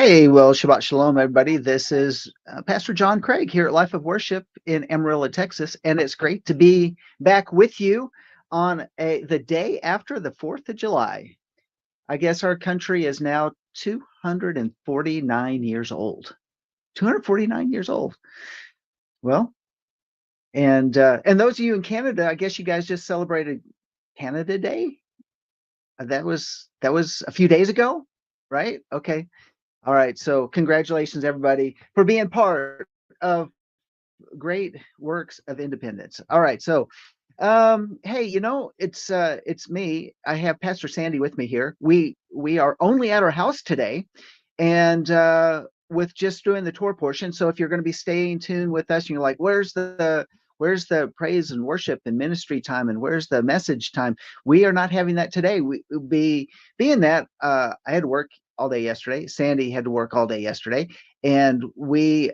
Hey, well, Shabbat Shalom, everybody. This is Pastor John Craig here at Life of Worship in Amarillo, Texas, and it's great to be back with you on the day after the 4th of July. I guess our country is now 249 years old. 249 years old. Well, and those of you in Canada, I guess you guys just celebrated Canada Day. That was a few days ago, right? Okay. All right. So congratulations, everybody, for being part of great works of independence. All right. So, hey, it's me. I have Pastor Sandi with me here. We are only at our house today, and with just doing the tour portion. So if you're going to be staying tuned with us, and you're like, where's the praise and worship and ministry time, and where's the message time? We are not having that today. Being that I had to work all day yesterday. Sandi had to work all day yesterday, and we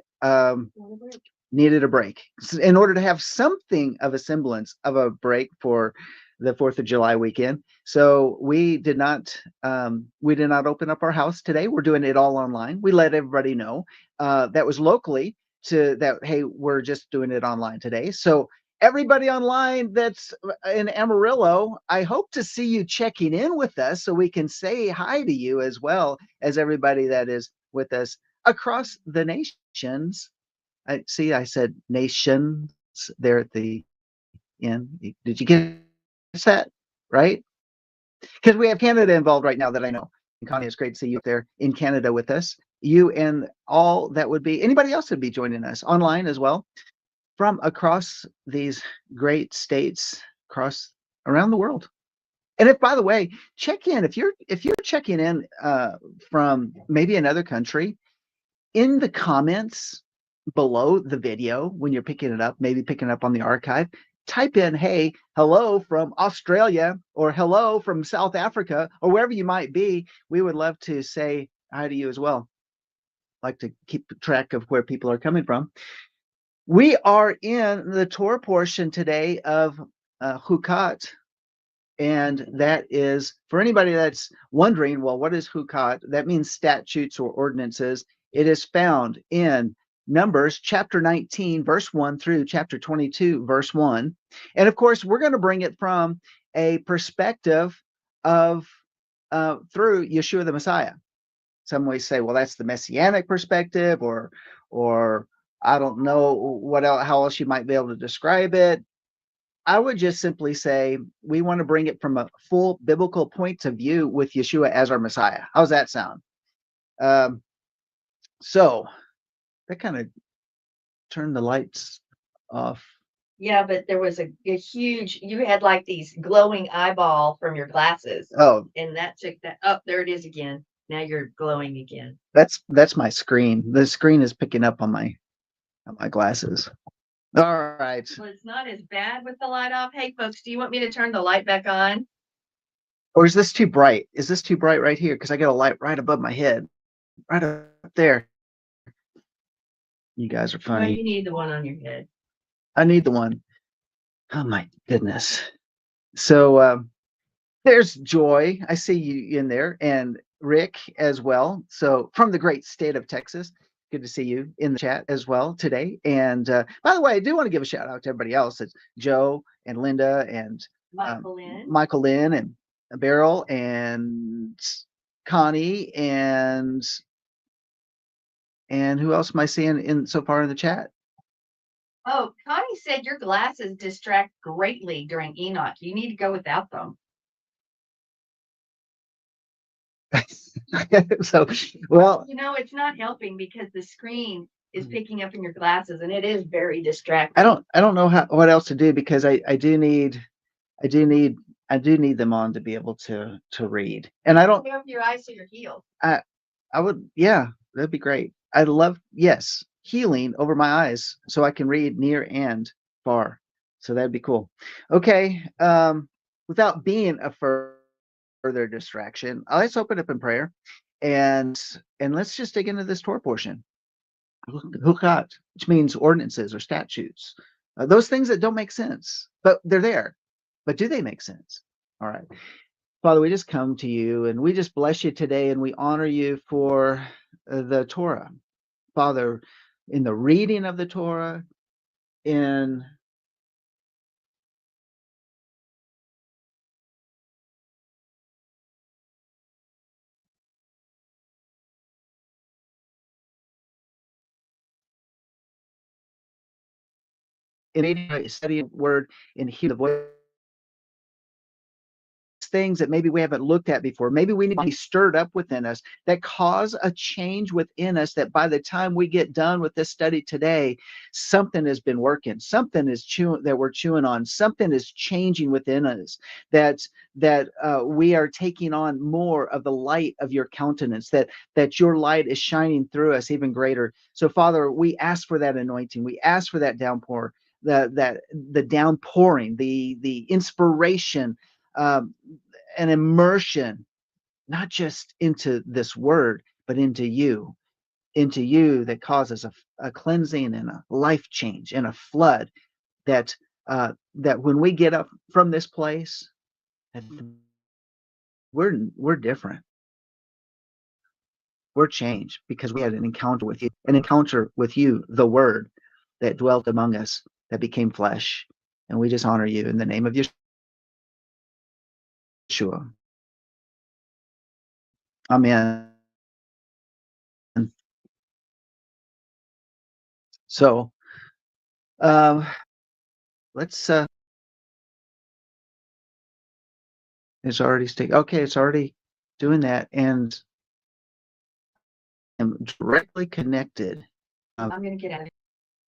needed a break in order to have something of a semblance of a break for the 4th of July weekend. So we did not open up our house today. We're doing it all online. We let everybody know that was locally to that, hey, we're just doing it online today. So everybody online that's in Amarillo, I hope to see you checking in with us so we can say hi to you, as well as everybody that is with us across the nations. I said nations there at the end. Did you get that right? Because we have Canada involved right now that I know. And Connie, it's great to see you up there in Canada with us. You and all that would be anybody else would be joining us online as well from across these great states across around the world. And if, by the way, check in if you're checking in from maybe another country, in the comments below the video when you're picking it up, maybe picking it up on the archive, type in, hey, hello from Australia, or hello from South Africa, or wherever you might be. We would love to say hi to you as well. Like to keep track of where people are coming from. We are in the Torah portion today of Chukat, and that is, for anybody that's wondering, well, what is Chukat? That means statutes or ordinances. It is found in Numbers chapter 19, verse 1 through chapter 22, verse 1. And of course, we're going to bring it from a perspective of through Yeshua the Messiah. Some may say, well, that's the messianic perspective, or I don't know what else, how else you might be able to describe it. I would just simply say we want to bring it from a full biblical point of view with Yeshua as our Messiah. How's that sound? So that kind of turned the lights off. Yeah, but there was a huge, you had like these glowing eyeball from your glasses. Oh, and that took that up. There it is again. Now you're glowing again. That's my screen. The screen is picking up on my glasses. All right. Well, it's not as bad with the light off. Hey, folks, do you want me to turn the light back on? Or is this too bright? Is this too bright right here? Because I got a light right above my head, right up there. You guys are funny. Well, you need the one on your head. I need the one. Oh my goodness. So there's Joy. I see you in there, and Rick as well. So from the great state of Texas. Good to see you in the chat as well today. And by the way, I do want to give a shout out to everybody else. It's Joe and Linda and Michael Lynn and Beryl and Connie and who else am I seeing in so far in the chat? Oh, Connie said your glasses distract greatly during Enoch. You need to go without them. So, well, it's not helping because the screen is picking up in your glasses, and it is very distracting. I don't know what else to do, because I do need them on to be able to read. And I don't have your eyes to your heels. I would, yeah, that'd be great. I love, yes, healing over my eyes so I can read near and far. So that'd be cool. Okay. Without being a further distraction, let's open up in prayer, and let's just dig into this Torah portion. Chukat, which means ordinances or statutes, those things that don't make sense, but they're there. But do they make sense? All right. Father, we just come to you and we just bless you today, and we honor you for the Torah. Father, in the reading of the Torah, in studying word, in hearing the voice, things that maybe we haven't looked at before. Maybe we need to be stirred up within us that cause a change within us, that by the time we get done with this study today, something has been working, something is chewing that we're chewing on, something is changing within us, that we are taking on more of the light of your countenance, that your light is shining through us even greater. So Father, we ask for that anointing, we ask for that downpour, the downpouring, the inspiration, um, an immersion, not just into this word, but into you that causes a cleansing and a life change and a flood, that that when we get up from this place, we're different. We're changed because we had an encounter with you, the word that dwelt among us, that became flesh. And we just honor you in the name of Yeshua. Amen. So let's it's already okay, it's already doing that, and I'm directly connected. I'm going to get out of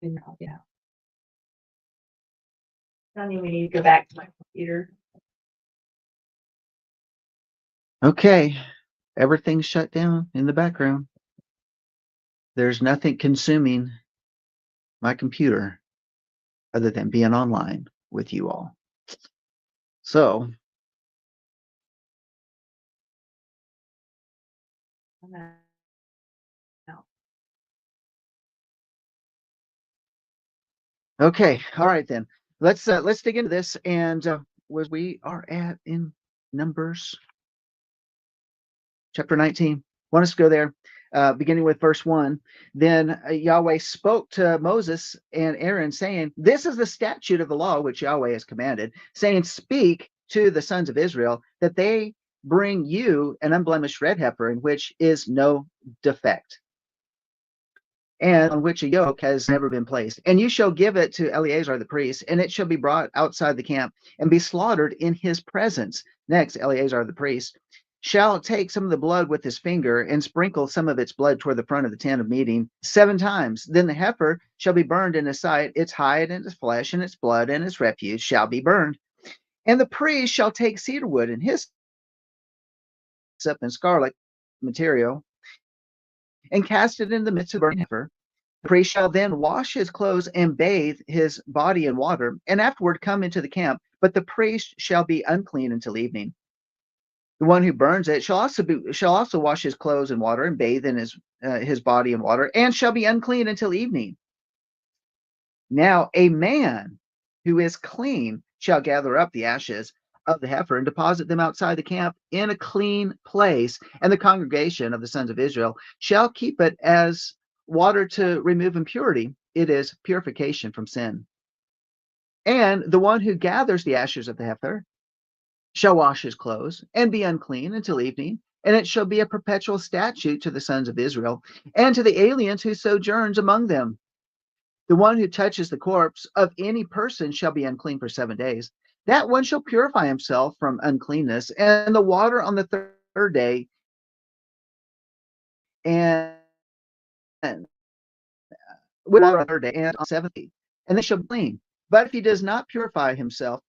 here. I'll get out. I don't even need to go back to my computer. Okay, everything's shut down in the background. There's nothing consuming my computer other than being online with you all. So okay, all right then. Let's dig into this, and where we are at in Numbers chapter 19. Want us to go there, beginning with verse 1. Then Yahweh spoke to Moses and Aaron, saying, "This is the statute of the law which Yahweh has commanded, saying, Speak to the sons of Israel, that they bring you an unblemished red heifer, in which is no defect, and on which a yoke has never been placed. And you shall give it to Eleazar the priest, and it shall be brought outside the camp and be slaughtered in his presence." Next, Eleazar the priest shall take some of the blood with his finger and sprinkle some of its blood toward the front of the tent of meeting 7 times. Then the heifer shall be burned in his sight, its hide and its flesh and its blood and its refuse shall be burned. And the priest shall take cedar wood and hyssop and scarlet material and cast it in the midst of the burning heifer. The priest shall then wash his clothes and bathe his body in water, and afterward come into the camp. But the priest shall be unclean until evening. The one who burns it shall also wash his clothes in water and bathe in his body in water, and shall be unclean until evening. Now a man who is clean shall gather up the ashes of the heifer and deposit them outside the camp in a clean place, and the congregation of the sons of Israel shall keep it as water to remove impurity. It is purification from sin. And the one who gathers the ashes of the heifer shall wash his clothes and be unclean until evening, and it shall be a perpetual statute to the sons of Israel and to the aliens who sojourns among them. The one who touches the corpse of any person shall be unclean for 7 days. That one shall purify himself from uncleanness, and the water on the third day, and with water on the third day and on the seventh day, and they shall be clean. But if he does not purify himself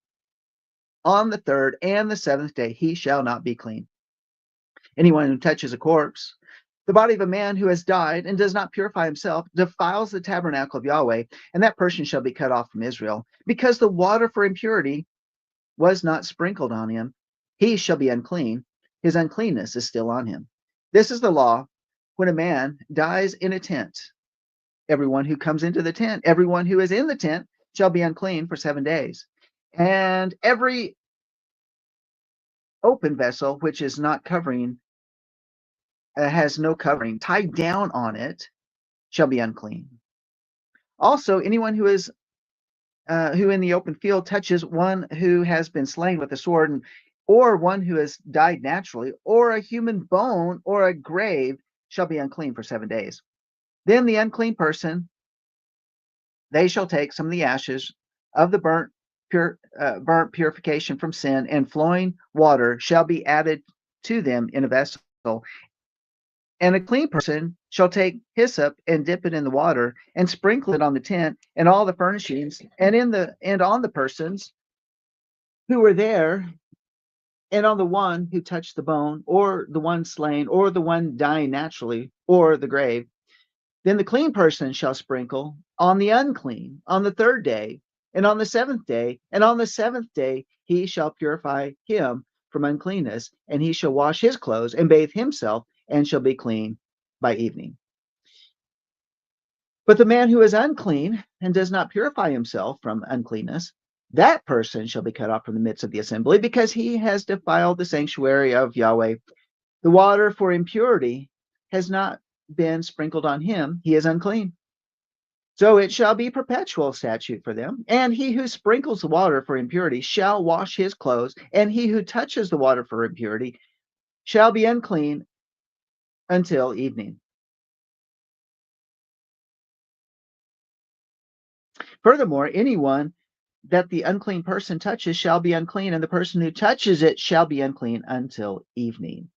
on the third and the seventh day, he shall not be clean. Anyone who touches a corpse, the body of a man who has died, and does not purify himself, defiles the tabernacle of Yahweh, and that person shall be cut off from Israel, because the water for impurity was not sprinkled on him. He shall be unclean. His uncleanness is still on him. This is the law when a man dies in a tent. Everyone who comes into the tent, everyone who is in the tent, shall be unclean for 7 days. And every open vessel which is not covering has no covering, tied down on it, shall be unclean. Also, anyone who is who in the open field touches one who has been slain with a sword, or one who has died naturally, or a human bone, or a grave, shall be unclean for 7 days. Then the unclean person, they shall take some of the ashes of the burnt purification from sin, and flowing water shall be added to them in a vessel. And a clean person shall take hyssop and dip it in the water and sprinkle it on the tent and all the furnishings and on the persons who were there, and on the one who touched the bone, or the one slain, or the one dying naturally, or the grave. Then the clean person shall sprinkle on the unclean on the 3rd day, and on the 7th day, and on the 7th day he shall purify him from uncleanness, and he shall wash his clothes and bathe himself, and shall be clean by evening. But the man who is unclean and does not purify himself from uncleanness, that person shall be cut off from the midst of the assembly, because he has defiled the sanctuary of Yahweh. The water for impurity has not been sprinkled on him, he is unclean. So it shall be perpetual statute for them. And he who sprinkles the water for impurity shall wash his clothes, and he who touches the water for impurity shall be unclean until evening. Furthermore, anyone that the unclean person touches shall be unclean, and the person who touches it shall be unclean until evening.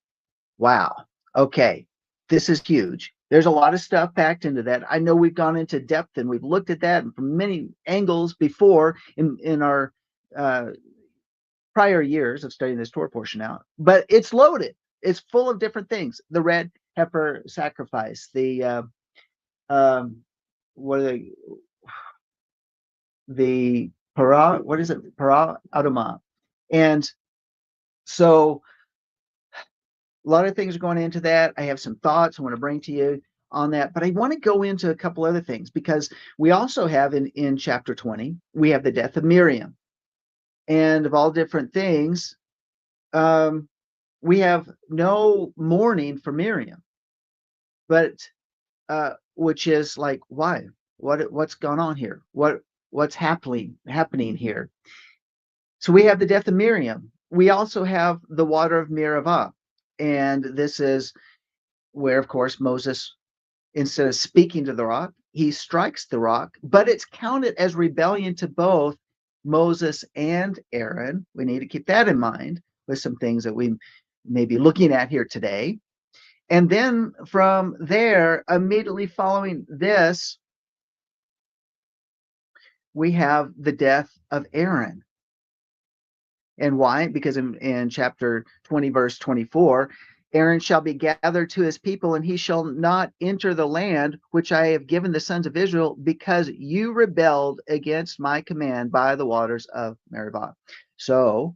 Wow. Okay. This is huge. There's a lot of stuff packed into that. I know we've gone into depth and we've looked at that from many angles before in our prior years of studying this Torah portion out, but it's loaded. It's full of different things. The red heifer sacrifice, the what are they? The para, what is it? Para adama. And so a lot of things are going into that. I have some thoughts I want to bring to you on that, but I want to go into a couple other things, because we also have in chapter 20, we have the death of Miriam, and of all different things, we have no mourning for Miriam, but which is like, why? What's going on here? What's happening here? So we have the death of Miriam. We also have the water of Meribah, and this is where, of course, Moses, instead of speaking to the rock, he strikes the rock, but it's counted as rebellion to both Moses and Aaron. We need to keep that in mind with some things that we may be looking at here today. And then from there, immediately following this, we have the death of Aaron. And why? Because in chapter 20, verse 24, Aaron shall be gathered to his people, and he shall not enter the land which I have given the sons of Israel, because you rebelled against my command by the waters of Meribah. So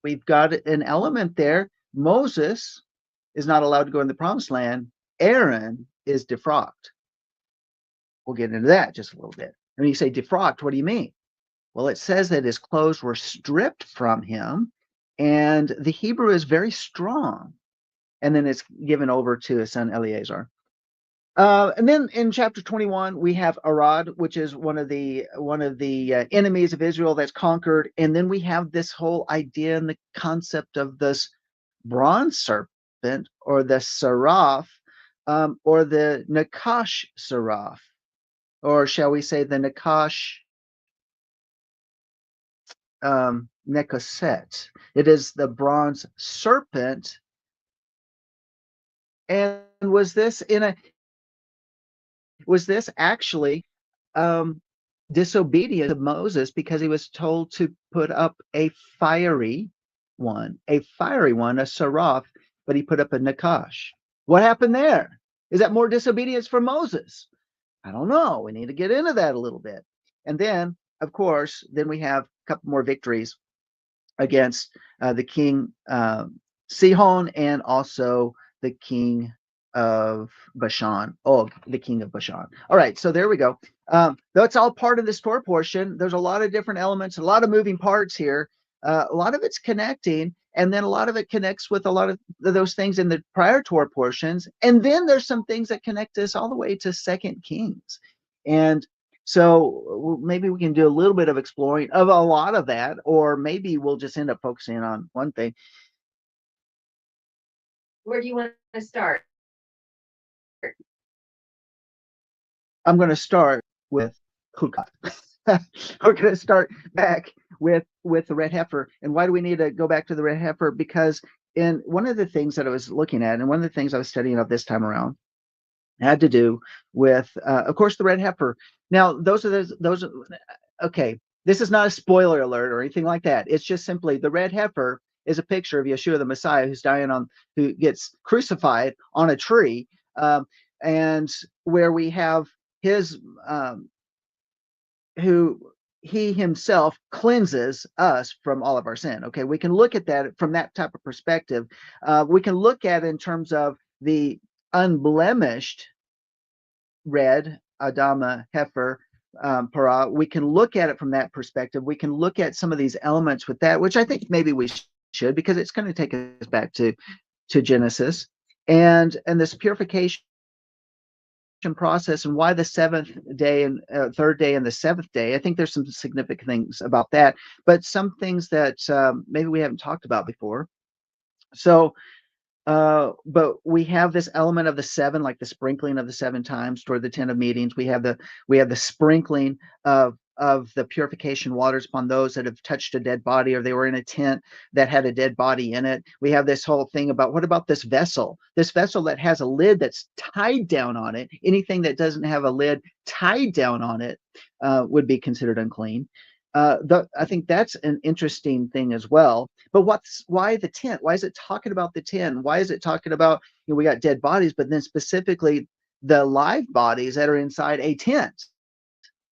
we've got an element there. Moses is not allowed to go in the promised land. Aaron is defrocked. We'll get into that just a little bit. When you say defrocked, what do you mean? Well, it says that his clothes were stripped from him, and the Hebrew is very strong. And then it's given over to his son Eleazar. And then in chapter 21, we have Arad, which is one of the enemies of Israel that's conquered. And then we have this whole idea and the concept of this bronze serpent, or the seraph, or the Nakash seraph, or shall we say the Nakash Nekoset. It is the bronze serpent. And was this actually disobedient of Moses, because he was told to put up a fiery one, a seraph, but he put up a Nakash. What happened there? Is that more disobedience for Moses? I don't know. We need to get into that a little bit. And then, of course, then we have a couple more victories against the king Sihon, and also the king of Bashan. Oh, the king of Bashan. All right, so there we go. That's all part of this Torah portion. There's a lot of different elements, a lot of moving parts here. A lot of it's connecting, And then a lot of it connects with a lot of those things in the prior Torah portions. And then there's some things that connect us all the way to Second Kings. And so maybe we can do a little bit of exploring of a lot of that, or maybe we'll just end up focusing on one thing. Where do you want to start? I'm going to start with Chukat. We're going to start back with the red heifer. And why do we need to go back to the red heifer? Because in one of the things that I was looking at, and one of the things I was studying up this time around, had to do with, of course, the red heifer. Now, those. Okay, this is not a spoiler alert or anything like that. It's just simply the red heifer is a picture of Yeshua the Messiah who gets crucified on a tree, and where we have his who he himself cleanses us from all of our sin. Okay, we can look at that from that type of perspective. We can look at it in terms of the unblemished red Adama heifer para. We can look at it from that perspective. We can look at some of these elements with that, which I think maybe we should, because it's going to take us back to Genesis and this purification process, and why the seventh day and third day and the seventh day. I think there's some significant things about that, but some things that maybe we haven't talked about before. So but we have this element of the seven, like the sprinkling of the 7 times toward the tent of meetings. We have the sprinkling of the purification waters upon those that have touched a dead body, or they were in a tent that had a dead body in it. We have this whole thing about, what about this vessel that has a lid that's tied down on it? Anything that doesn't have a lid tied down on it would be considered unclean. I think that's an interesting thing as well. But why the tent? Why is it talking about the tent? Why is it talking about, we got dead bodies, but then specifically the live bodies that are inside a tent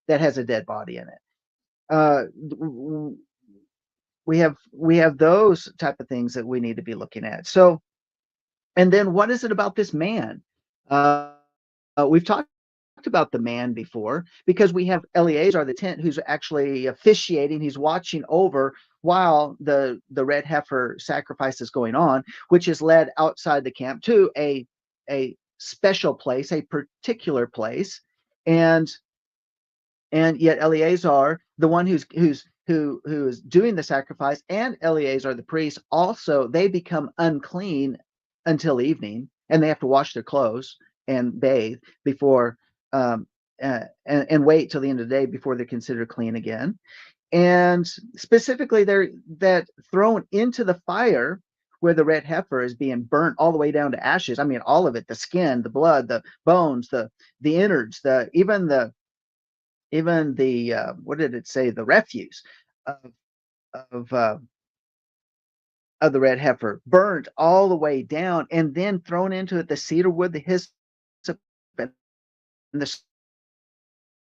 that has a dead body in it? We have those type of things that we need to be looking at. So, and then what is it about this man? We've talked about the man before, because we have Eleazar the tent who's actually officiating. He's watching over while the red heifer sacrifice is going on, which is led outside the camp to a special place, a particular place. And yet Eleazar, the one who is doing the sacrifice, and Eleazar the priest, also, they become unclean until evening, and they have to wash their clothes and bathe before and wait till the end of the day before they're considered clean again. And specifically, they're thrown into the fire where the red heifer is being burnt all the way down to ashes. I mean, all of it: the skin, the blood, the bones, the innards, even the what did it say? The refuse of the red heifer, burnt all the way down, and then thrown into it the cedar wood, the hyssop, and the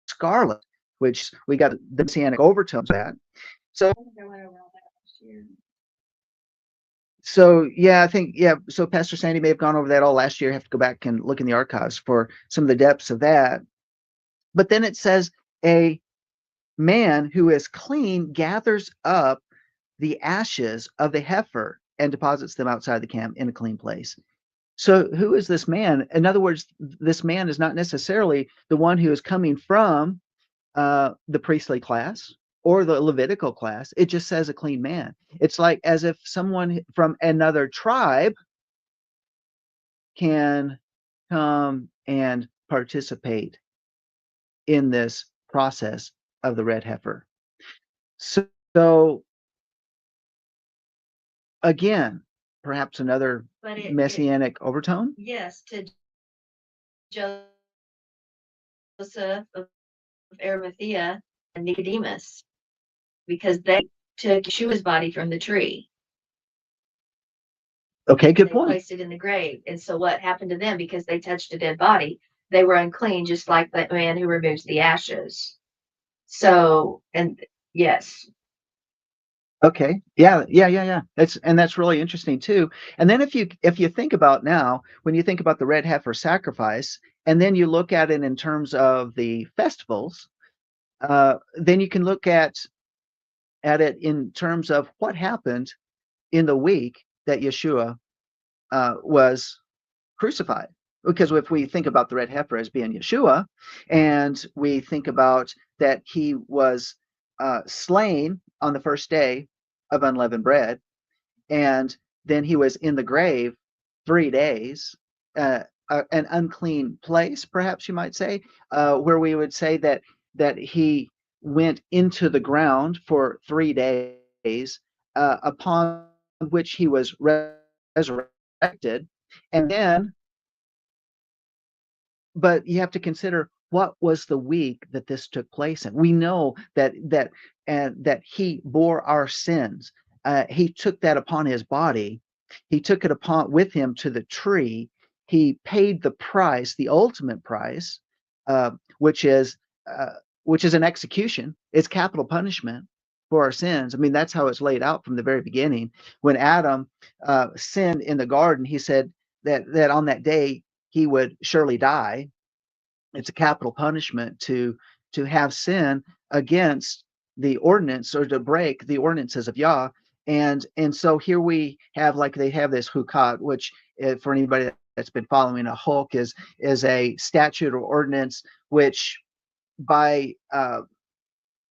scarlet, which we got the messianic overtones of that. So yeah, I think, so Pastor Sandi may have gone over that all last year. I have to go back and look in the archives for some of the depths of that. But then it says, a man who is clean gathers up the ashes of the heifer and deposits them outside the camp in a clean place. So who is this man? In other words, this man is not necessarily the one who is coming from the priestly class or the Levitical class. It just says a clean man. It's like as if someone from another tribe can come and participate in this process of the red heifer. So again, perhaps another messianic overtone. Yes, to Joseph of Arimathea and Nicodemus, because they took Yeshua's body from the tree. Okay, good They point. placed it in the grave. And so what happened to them? Because they touched a dead body, they were unclean, just like that man who removes the ashes. So, and yes. Okay. Yeah. That's really interesting too. And then if you think about now, when you think about the red heifer sacrifice, and then you look at it in terms of the festivals, then you can look at it in terms of what happened in the week that Yeshua was crucified. Because if we think about the red heifer as being Yeshua, and we think about that he was slain on the first day of unleavened bread, and then he was in the grave 3 days, an unclean place, perhaps you might say, where we would say that he went into the ground for 3 days, upon which he was resurrected, and then, but you have to consider what was the week that this took place in. We know that he bore our sins. He took that upon his body. He took it upon with him to the tree. He paid the price, the ultimate price, uh, which is uh, which is an execution. It's capital punishment for our sins. I mean, that's how it's laid out from the very beginning. When Adam sinned in the garden, he said that on that day he would surely die. It's a capital punishment to have sin against the ordinance, or to break the ordinances of Yah. And so here we have, like, they have this Chukat, which, for anybody that's been following, a hulk is a statute or ordinance, which by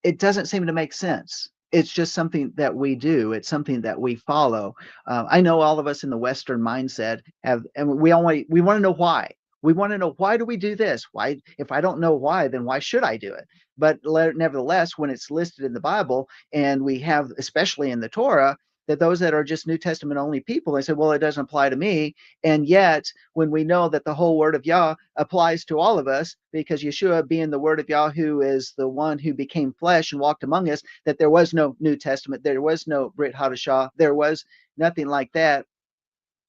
it doesn't seem to make sense. It's just something that we do. It's something that we follow. I know all of us in the Western mindset have, and we want to know why. We want to know, why do we do this? Why, if I don't know why, then why should I do it? But nevertheless, when it's listed in the Bible, and we have, especially in the Torah, that those that are just New Testament only people, they say, well, it doesn't apply to me. And yet, when we know that the whole word of Yah applies to all of us, because Yeshua, being the word of Yah, who is the one who became flesh and walked among us, that there was no New Testament, there was no Brit Hadashah, there was nothing like that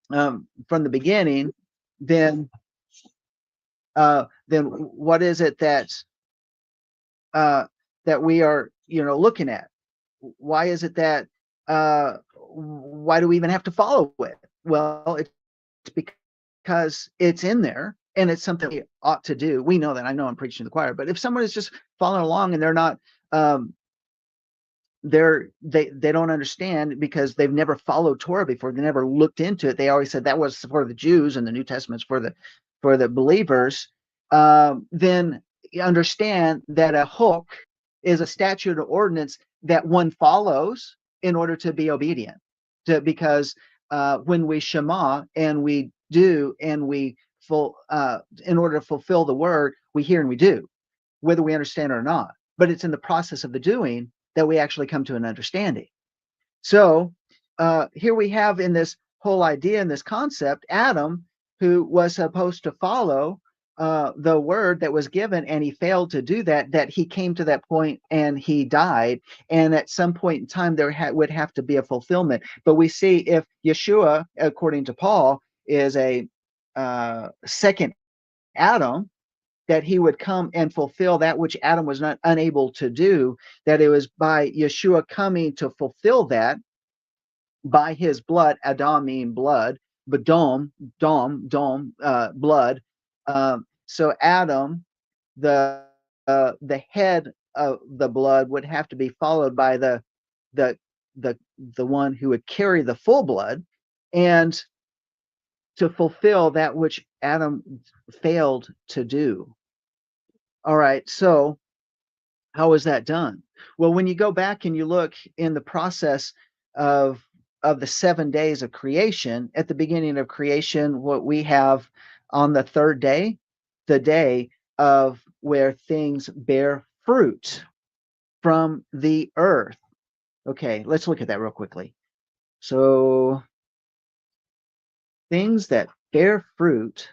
from the beginning, then what is it that we are, looking at? Why is it that why do we even have to follow it? Well, it's because it's in there, and it's something we ought to do. We know that. I know I'm preaching to the choir, but if someone is just following along and they're not, they don't understand, because they've never followed Torah before, they never looked into it. They always said that was for the Jews, and the New Testament's for the believers. Then you understand that a hook is a statute or ordinance that one follows in order to be obedient. Because when we shema, and we do, and we in order to fulfill the word, we hear and we do, whether we understand it or not. But it's in the process of the doing that we actually come to an understanding. So here we have, in this whole idea, in this concept, Adam, who was supposed to follow the word that was given, and he failed to do that he came to that point and he died. And at some point in time, there would have to be a fulfillment. But we see, if Yeshua, according to Paul, is a second Adam, that he would come and fulfill that which Adam was not unable to do, that it was by Yeshua coming to fulfill that by his blood. Adam mean blood, but dom, blood. So Adam, the head of the blood, would have to be followed by the one who would carry the full blood, and to fulfill that which Adam failed to do. All right, so how is that done? Well, when you go back and you look in the process of the 7 days of creation, at the beginning of creation, what we have on the third day, the day of where things bear fruit from the earth. Okay, let's look at that real quickly. So things that bear fruit,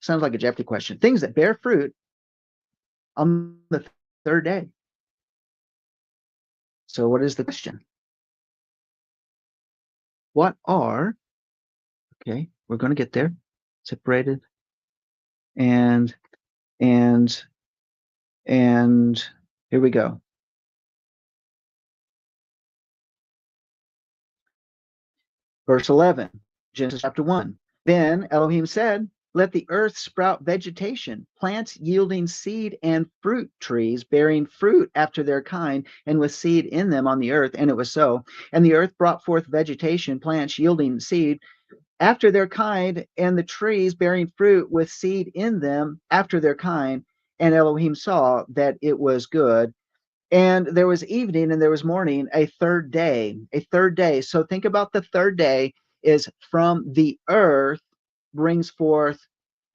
sounds like a Jeopardy question. Things that bear fruit on the third day. So what is the question? What are, okay, we're going to get there, separated, and here we go. Verse 11, Genesis chapter 1. Then Elohim said, let the earth sprout vegetation, plants yielding seed, and fruit trees bearing fruit after their kind, and with seed in them on the earth. And it was so. And the earth brought forth vegetation, plants yielding seed after their kind, and the trees bearing fruit with seed in them after their kind. And Elohim saw that it was good. And there was evening and there was morning, a third day, a third day. So think about the third day is from the earth brings forth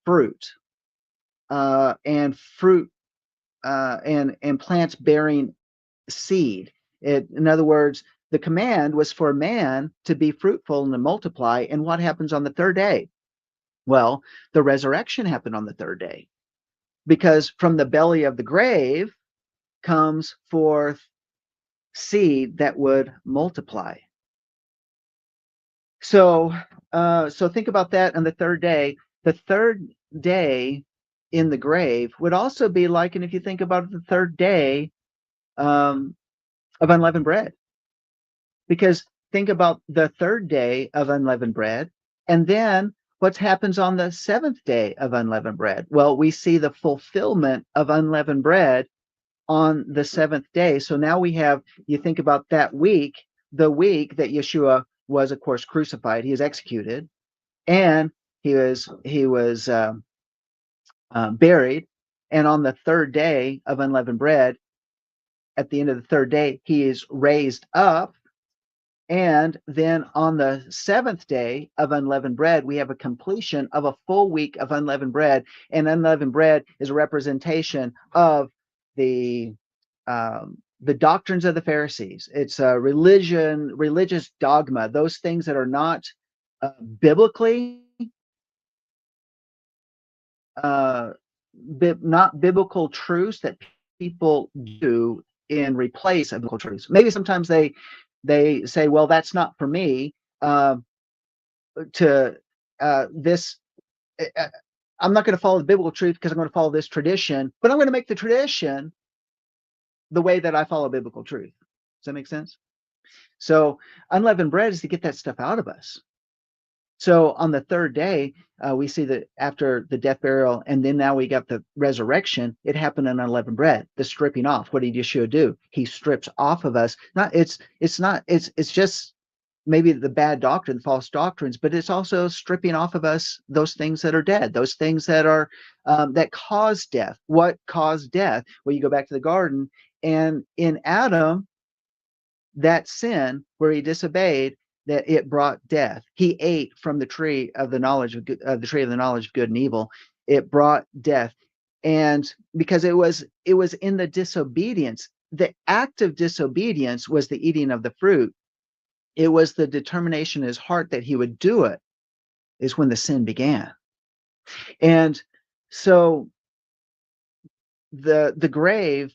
fruit, and fruit, and plants bearing seed. In other words, the command was for man to be fruitful and to multiply. And what happens on the third day? Well, the resurrection happened on the third day, because from the belly of the grave comes forth seed that would multiply. So, so think about that on the third day. The third day in the grave would also be like, and if you think about it, the third day um, of unleavened bread, because think about the third day of unleavened bread, and then what happens on the seventh day of unleavened bread? Well, we see the fulfillment of unleavened bread on the seventh day. So now we have, you think about that week, the week that Yeshua was, of course, crucified. He was executed, and he was buried. And on the third day of unleavened bread, at the end of the third day, he is raised up. And then on the seventh day of unleavened bread, we have a completion of a full week of unleavened bread. And unleavened bread is a representation of the the doctrines of the Pharisees. It's a religious dogma, those things that are not biblically, uh, not biblical truths that people do in replace of biblical truths. Maybe sometimes they say, well, that's not for me. To this, I'm not going to follow the biblical truth because I'm going to follow this tradition, but I'm going to make the tradition the way that I follow biblical truth. Does that make sense? So unleavened bread is to get that stuff out of us. So on the third day, we see that after the death, burial, and then now we got the resurrection, it happened in unleavened bread, the stripping off. What did Yeshua do? He strips off of us. It's just maybe the bad doctrine, false doctrines, but it's also stripping off of us those things that are dead, those things that are that cause death. What caused death? Well, you go back to the garden, and in Adam, that sin where he disobeyed, that it brought death. He ate from the tree of the knowledge of good, the tree of the knowledge of good and evil. It brought death, and because it was in the disobedience, the act of disobedience was the eating of the fruit. It was the determination in his heart that he would do it, is when the sin began. And so the grave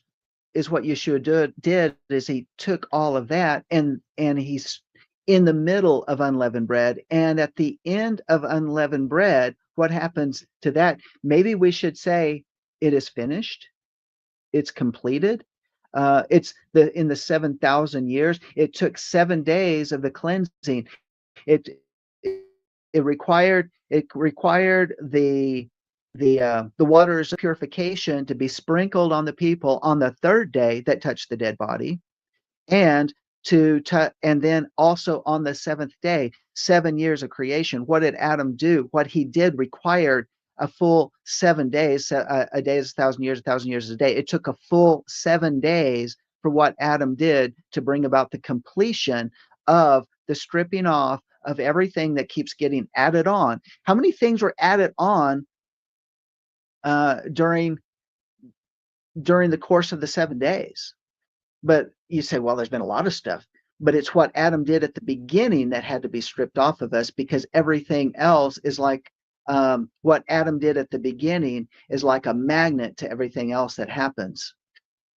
is what Yeshua did is he took all of that, and he's in the middle of unleavened bread. And at the end of unleavened bread, what happens to that? Maybe we should say it is finished. It's completed. It's in the 7,000 years. It took 7 days of the cleansing. It it required the waters of purification to be sprinkled on the people on the third day that touched the dead body, and and then also on the seventh day, 7 years of creation. What did Adam do? What he did required a full 7 days. A day is 1,000 years, 1,000 years is a day. It took a full 7 days for what Adam did to bring about the completion of the stripping off of everything that keeps getting added on. How many things were added on during the course of the 7 days? But you say, well, there's been a lot of stuff, but it's what Adam did at the beginning that had to be stripped off of us, because everything else is like what Adam did at the beginning is like a magnet to everything else that happens.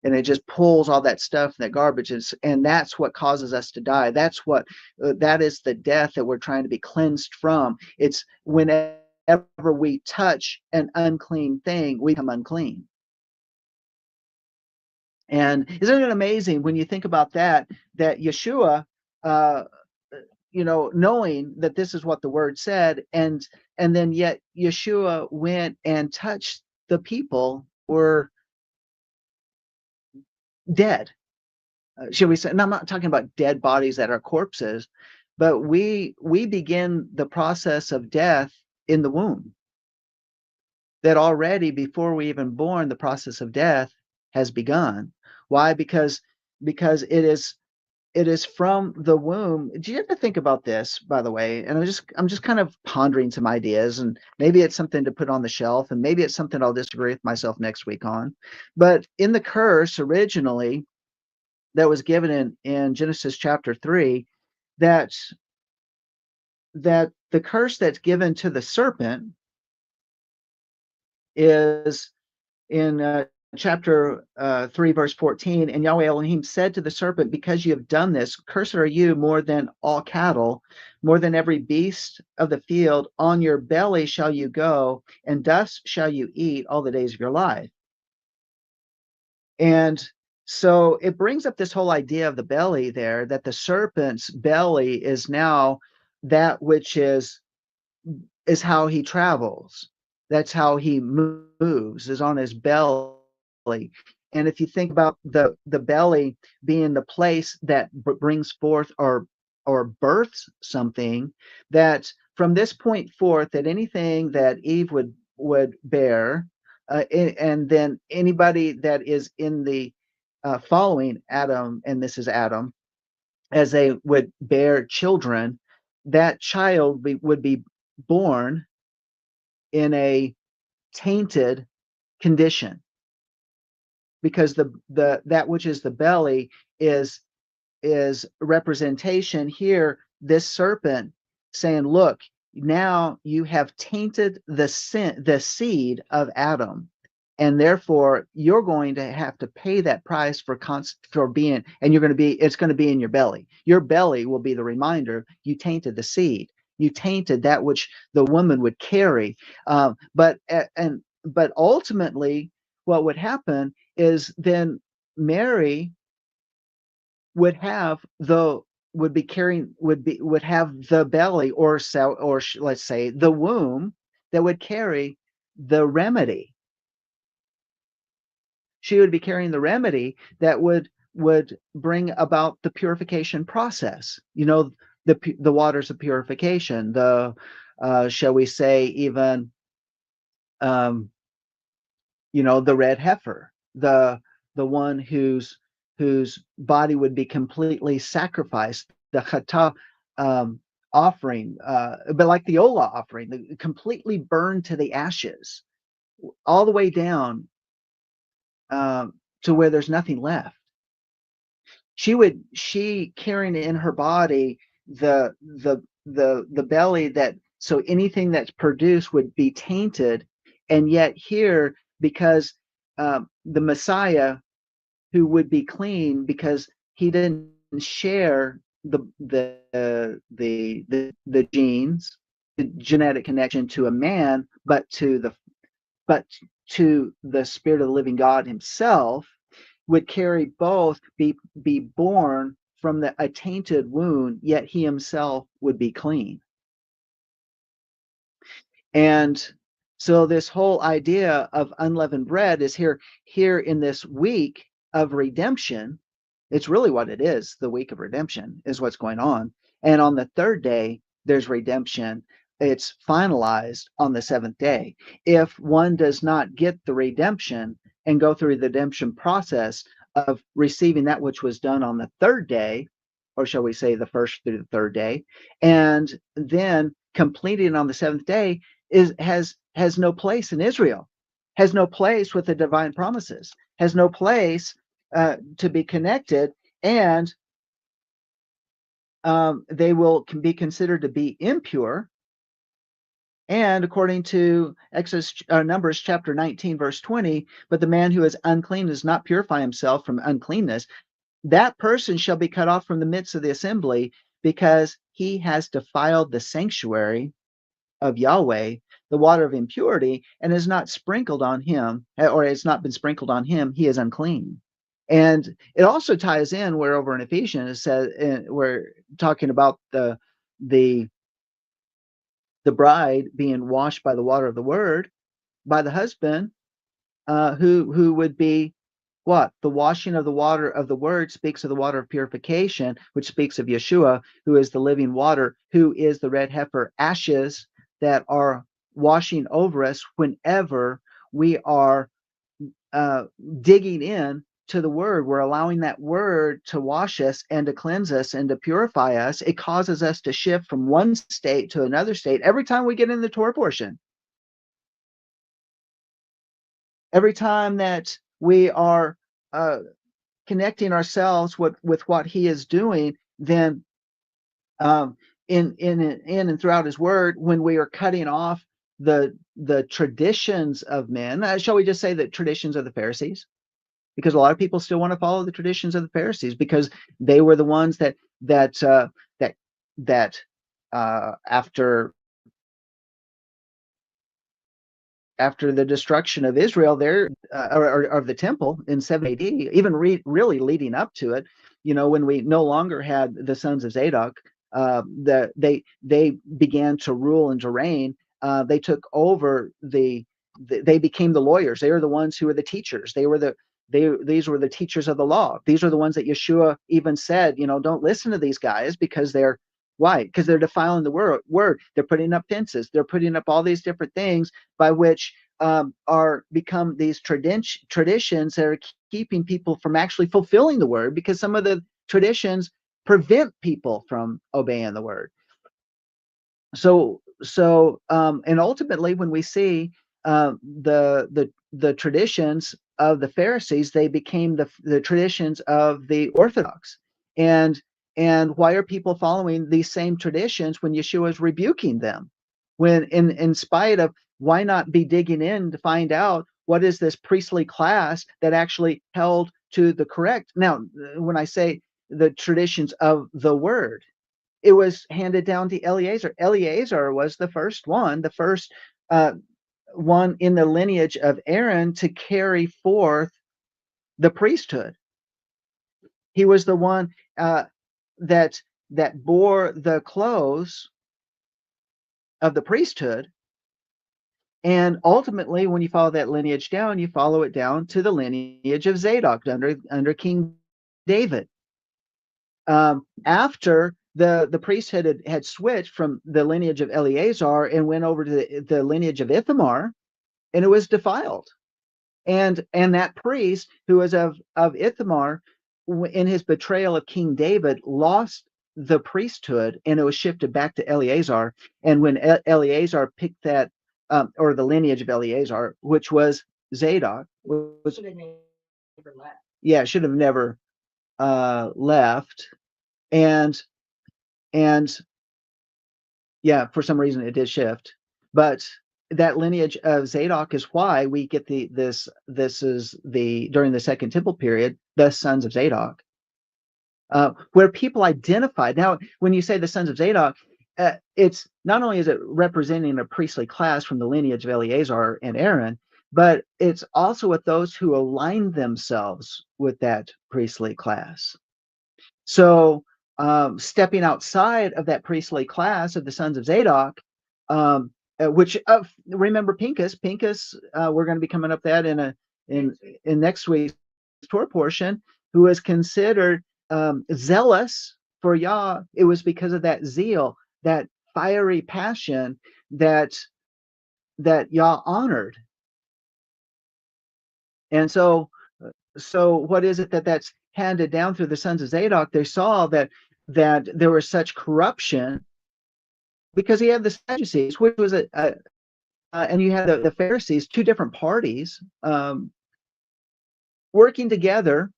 And it just pulls all that stuff, that garbage, and that's what causes us to die. That's what that is the death that we're trying to be cleansed from. It's whenever we touch an unclean thing, we become unclean. And isn't it amazing when you think about that Yeshua, knowing that this is what the word said, and then yet Yeshua went and touched the people who were dead. Should we say? And I'm not talking about dead bodies that are corpses, but we begin the process of death in the womb. That already before we even born, the process of death has begun. Why? Because it is from the womb. Do you ever think about this, by the way? And I'm just kind of pondering some ideas, and maybe it's something to put on the shelf, and maybe it's something I'll disagree with myself next week on. But in the curse originally that was given in Genesis chapter 3, that the curse that's given to the serpent is in chapter 3, verse 14. And Yahweh Elohim said to the serpent, because you have done this, cursed are you more than all cattle, more than every beast of the field. On your belly shall you go, and dust shall you eat all the days of your life. And so it brings up this whole idea of the belly there, that the serpent's belly is now that which is how he travels. That's how he moves, is on his belly. And if you think about the belly being the place that brings forth or births something, that from this point forth, that anything that Eve would bear, and then anybody that is in the following Adam, and this is Adam, as they would bear children, that child would be born in a tainted condition, because the that which is the belly is representation here, this serpent saying, look, now you have tainted the seed of Adam, and therefore you're going to have to pay that price for being, and it's going to be in your belly. Your belly will be the reminder you tainted the seed. You tainted that which the woman would carry. But ultimately, what would happen is then Mary would have the belly, or let's say the womb, that would carry the remedy. She would be carrying the remedy that would bring about the purification process. The waters of purification, the shall we say, even the red heifer, the one whose body would be completely sacrificed, the chata offering, but like the ola offering, completely burned to the ashes, all the way down to where there's nothing left. She carrying in her body the belly, that so anything that's produced would be tainted. And yet here, because the Messiah, who would be clean because he didn't share the genes, the genetic connection to a man, but to the Spirit of the living God himself, would carry both, be born from a tainted wound, yet he himself would be clean. And so this whole idea of unleavened bread is here in this week of redemption. It's really what it is. The week of redemption is what's going on. And on the third day, there's redemption. It's finalized on the seventh day. If one does not get the redemption and go through the redemption process of receiving that which was done on the third day, or shall we say the first through the third day, and then completing on the seventh day, has no place in Israel, has no place with the divine promises, has no place to be connected, and they can be considered to be impure. And according to Numbers chapter 19, verse 20, but the man who is unclean does not purify himself from uncleanness, that person shall be cut off from the midst of the assembly, because he has defiled the sanctuary of Yahweh, the water of impurity, and is not sprinkled on him, or has not been sprinkled on him, he is unclean. And it also ties in where over in Ephesians it says, we're talking about the the bride being washed by the water of the word by the husband, who would be what? The washing of the water of the word speaks of the water of purification, which speaks of Yeshua, who is the living water, who is the red heifer ashes that are washing over us whenever we are digging in to the word. We're allowing that word to wash us and to cleanse us and to purify us. It causes us to shift from one state to another state every time we get in the Torah portion. Every time that we are connecting ourselves with what he is doing, then in and throughout his word, when we are cutting off the traditions of men, shall we just say the traditions of the Pharisees? Because a lot of people still want to follow the traditions of the Pharisees because they were the ones that after the destruction of Israel, there or of the temple in 70 AD, even really leading up to it, when we no longer had the sons of Zadok, they began to rule and to reign. They took over they became the lawyers. They were the ones who were the teachers. These were the teachers of the law. These are the ones that Yeshua even said, don't listen to these guys because they're why? Because they're defiling the word. They're putting up fences. They're putting up all these different things by which are become these traditions that are keeping people from actually fulfilling the word, because some of the traditions prevent people from obeying the word. So and ultimately, when we see the traditions of the Pharisees, they became the traditions of the Orthodox. And why are people following these same traditions when Yeshua is rebuking them? When in spite of, why not be digging in to find out what is this priestly class that actually held to the correct? Now, when I say the traditions of the word, it was handed down to Eleazar. Eleazar was the first one in the lineage of Aaron to carry forth the priesthood. He was the one that bore the clothes of the priesthood. And ultimately, when you follow that lineage down, you follow it down to the lineage of Zadok under King David. After the priesthood had switched from the lineage of Eleazar and went over to the lineage of Ithamar, and it was defiled. And that priest who was of Ithamar, in his betrayal of King David, lost the priesthood, and it was shifted back to Eleazar. And when Eleazar picked that, or the lineage of Eleazar, which was Zadok, should have never left. And yeah, for some reason it did shift. But that lineage of Zadok is why we get this is during the Second Temple period, the sons of Zadok, where people identified. Now, when you say the sons of Zadok, it's not only is it representing a priestly class from the lineage of Eleazar and Aaron, but it's also with those who aligned themselves with that priestly class. So stepping outside of that priestly class of the sons of Zadok, which remember Pinchas, we're going to be coming up that in next week's Torah portion, who was considered zealous for Yah. It was because of that zeal, that fiery passion that Yah honored. And so what is it that's handed down through the sons of Zadok? They saw that there was such corruption because he had the Sadducees, which was and you had the Pharisees, two different parties working together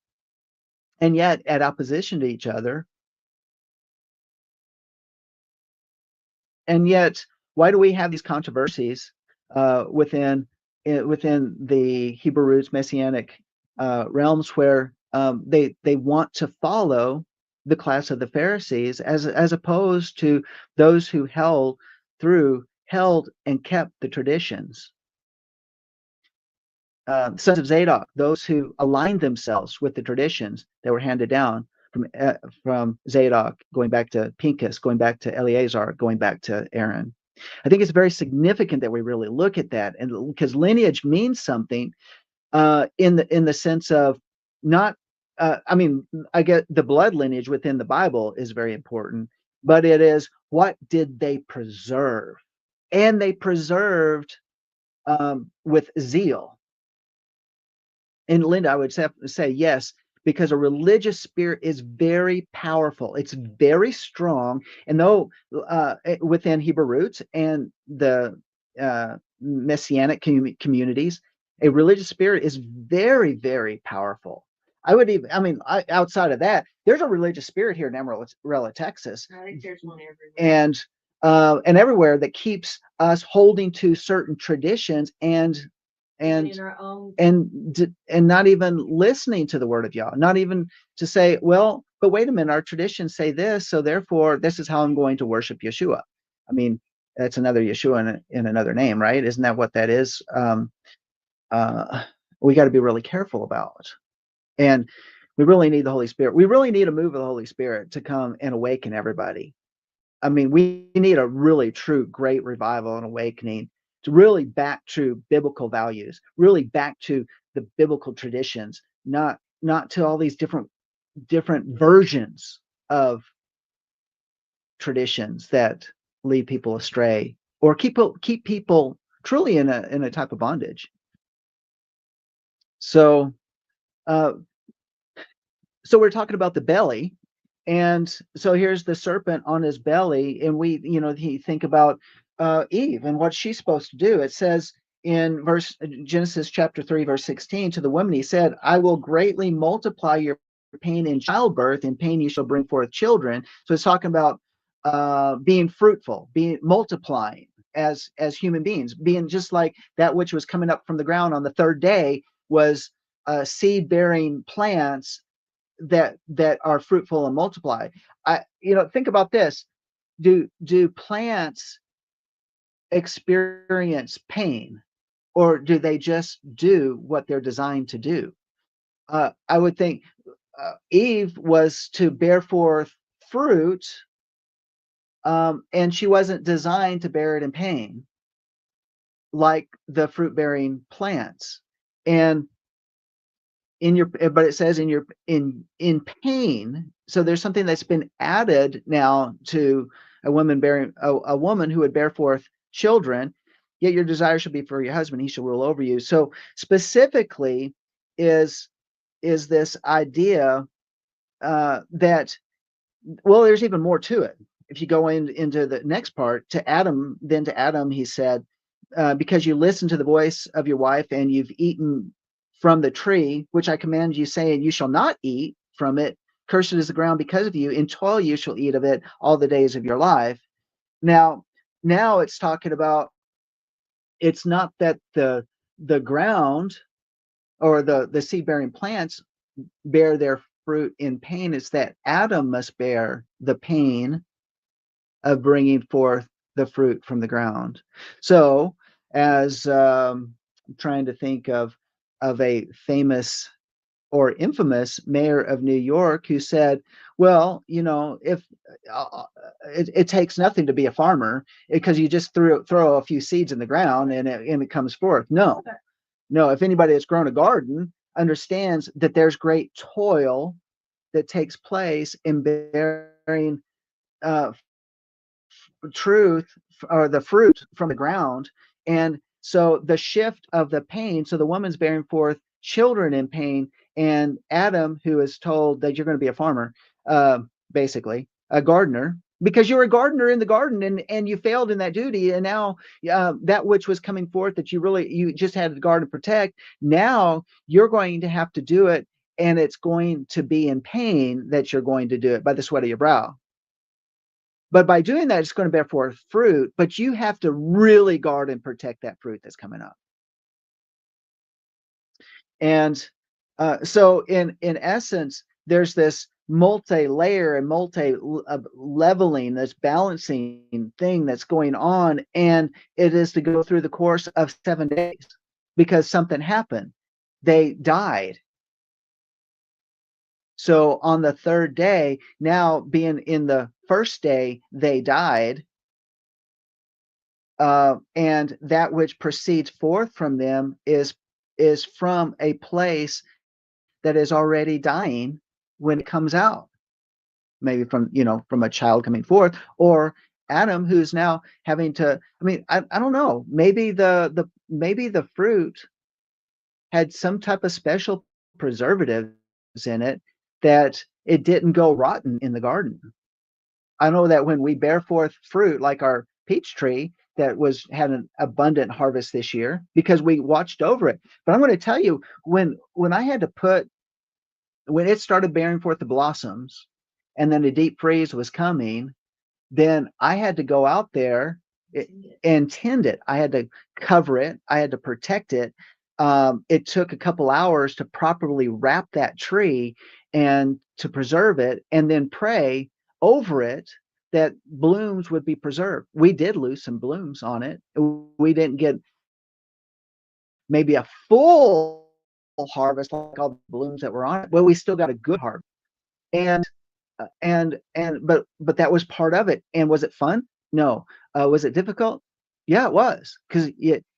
and yet at opposition to each other. And yet, why do we have these controversies within the Hebrew roots Messianic realms, where they want to follow the class of the Pharisees as opposed to those who held and kept the traditions? Sons of Zadok, those who aligned themselves with the traditions that were handed down from Zadok, going back to Pinchas, going back to Eleazar, going back to Aaron. I think it's very significant that we really look at that, and because lineage means something in the sense of not. I mean, I get the blood lineage within the Bible is very important, but it is what did they preserve, and they preserved with zeal. And Linda, I would say yes, because a religious spirit is very powerful. It's very strong. And though within Hebrew roots and the messianic communities, a religious spirit is very, very powerful. Outside of that, there's a religious spirit here in Amarillo, Texas. I think there's one everywhere. And everywhere that keeps us holding to certain traditions and in our own and not even listening to the word of Yah, not even to say, well, but wait a minute, our traditions say this, so therefore this is how I'm going to worship Yeshua. I mean, that's another Yeshua in another name, right? Isn't that what that is? We got to be really careful about. And we really need the Holy Spirit. We really need a move of the Holy Spirit to come and awaken everybody. I mean, we need a really true great revival and awakening to really back to biblical values, really back to the biblical traditions, not to all these different versions of traditions that lead people astray or keep people truly in a type of bondage. So we're talking about the belly. And so here's the serpent on his belly, and you think about Eve and what she's supposed to do. It says in Genesis chapter 3, verse 16, to the woman he said, I will greatly multiply your pain in childbirth, in pain you shall bring forth children. So it's talking about being fruitful, being multiplying as human beings, being just like that which was coming up from the ground on the third day was seed-bearing plants that are fruitful and multiply. Think about this. Do plants experience pain, or do they just do what they're designed to do? I would think Eve was to bear forth fruit, and she wasn't designed to bear it in pain like the fruit-bearing plants. And but it says in pain. So there's something that's been added now to a woman who would bear forth children. Yet your desire shall be for your husband; he shall rule over you. So specifically, is this idea that, well, there's even more to it. If you go into the next part, to Adam, he said, because you listen to the voice of your wife and you've eaten from the tree, which I command you, saying, you shall not eat from it. Cursed is the ground because of you. In toil you shall eat of it all the days of your life. Now it's talking about, it's not that the ground or the seed-bearing plants bear their fruit in pain. It's that Adam must bear the pain of bringing forth the fruit from the ground. So as trying to think of a famous or infamous mayor of New York who said, well, if it takes nothing to be a farmer, because you just throw a few seeds in the ground and it comes forth. No, if anybody that's grown a garden understands that there's great toil that takes place in bearing truth or the fruit from the ground. And so the shift of the pain, so the woman's bearing forth children in pain, and Adam, who is told that you're going to be a farmer, basically a gardener, because you're a gardener in the garden, and you failed in that duty, and now that which was coming forth that you just had to guard and protect, now you're going to have to do it, and it's going to be in pain that you're going to do it by the sweat of your brow. But by doing that, it's going to bear forth fruit, but you have to really guard and protect that fruit that's coming up. And so in essence, there's this multi-layer and multi-leveling, this balancing thing that's going on, and it is to go through the course of 7 days because something happened. They died. So on the third day, now being in the first day, they died. And that which proceeds forth from them is from a place that is already dying when it comes out. Maybe from from a child coming forth, or Adam who's now having to. I mean, I don't know. Maybe maybe the fruit had some type of special preservatives in it that it didn't go rotten in the garden. I know that when we bear forth fruit, like our peach tree that had an abundant harvest this year because we watched over it. But I'm going to tell you, when I had to when it started bearing forth the blossoms, and then the deep freeze was coming, then I had to go out there and tend it. I had to cover it. I had to protect it. It took a couple hours to properly wrap that tree and to preserve it, and then pray over it that blooms would be preserved. We did lose some blooms on it. We didn't get maybe a full harvest like all the blooms that were on it. Well, we still got a good harvest. And but that was part of it. And was it fun? No. Was it difficult? Yeah, it was, because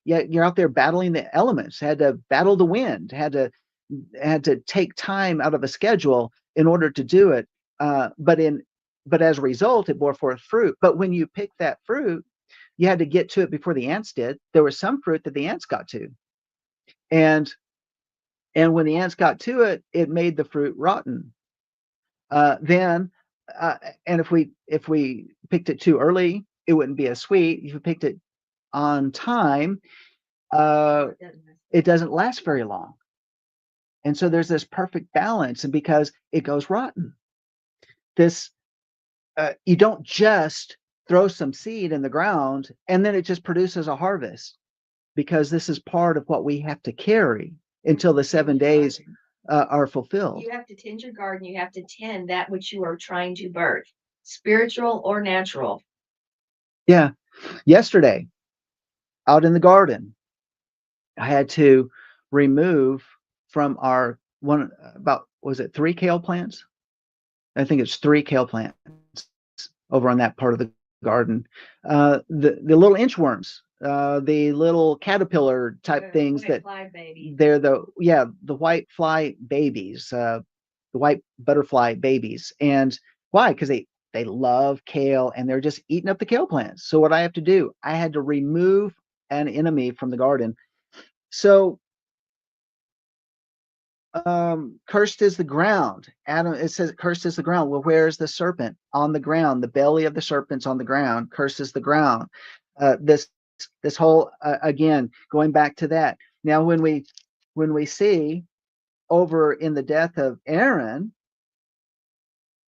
you're out there battling the elements, had to battle the wind, had to take time out of a schedule in order to do it. But as a result, it bore forth fruit. But when you pick that fruit, you had to get to it before the ants did. There was some fruit that the ants got to, and when the ants got to it, it made the fruit rotten. Then and if we picked it too early, it wouldn't be as sweet. If you picked it on time, it doesn't last very long. And so there's this perfect balance, and because it goes rotten, this you don't just throw some seed in the ground and then it just produces a harvest, because this is part of what we have to carry until the 7 days are fulfilled. You have to tend your garden. You have to tend that which you are trying to birth, spiritual or natural. Yeah. Yesterday, out in the garden, I had to remove from our was it 3 kale plants? I think it's 3 kale plants over on that part of the garden. The little inchworms, the little caterpillar type things that they're the white fly babies, the white butterfly babies. And why? Because they love kale and they're just eating up the kale plants. So what I have to do, I had to remove an enemy from the garden. So cursed is the ground. Adam, it says cursed is the ground. Well, where is the serpent? On the ground. The belly of the serpent's on the ground. Cursed is the ground. This whole again, going back to that. Now when we see over in the death of Aaron,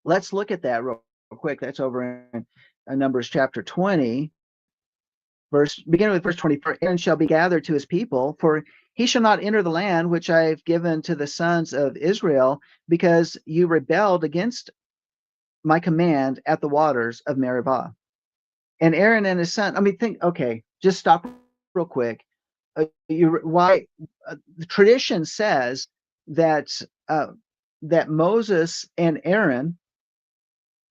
let's look at that real quick. That's over in Numbers chapter 20, beginning with verse 24. Aaron shall be gathered to his people, for he shall not enter the land which I have given to the sons of Israel, because you rebelled against my command at the waters of Meribah. And Aaron and his son, okay, just stop real quick. The tradition says that that Moses and Aaron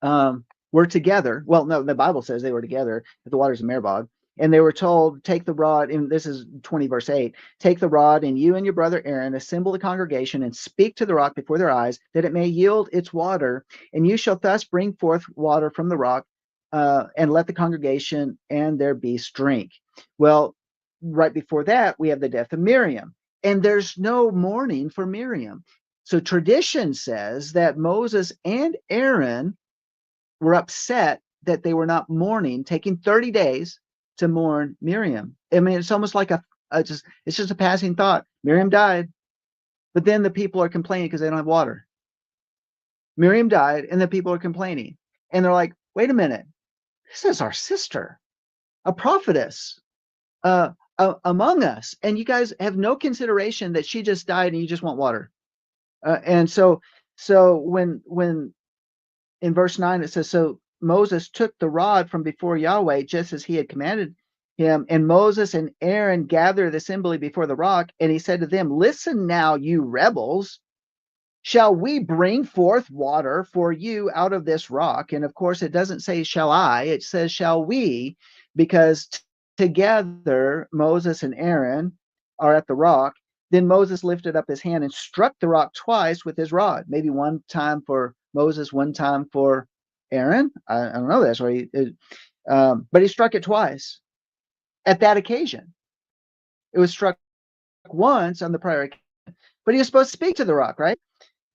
were together. Well, no, the Bible says they were together at the waters of Meribah. And they were told, take the rod, and this is 20 verse 8, take the rod, and you and your brother Aaron assemble the congregation and speak to the rock before their eyes, that it may yield its water, and you shall thus bring forth water from the rock, and let the congregation and their beasts drink. Well, right before that, we have the death of Miriam, and there's no mourning for Miriam. So tradition says that Moses and Aaron were upset that they were not mourning, taking 30 days to mourn Miriam. I mean, it's almost like it's just a passing thought. Miriam died, but then the people are complaining because they don't have water. Miriam died, and the people are complaining. And they're like, wait a minute, this is our sister, a prophetess among us. And you guys have no consideration that she just died and you just want water. And so when in verse 9 it says, so Moses took the rod from before Yahweh, just as he had commanded him, and Moses and Aaron gathered the assembly before the rock, and he said to them, listen now, you rebels, shall we bring forth water for you out of this rock? And of course, it doesn't say, shall I? It says, shall we? Because together Moses and Aaron are at the rock. Then Moses lifted up his hand and struck the rock twice with his rod, maybe one time for Moses, one time for Aaron. I don't know. That's right. But he struck it twice at that occasion. It was struck once on the prior occasion, but he was supposed to speak to the rock, right?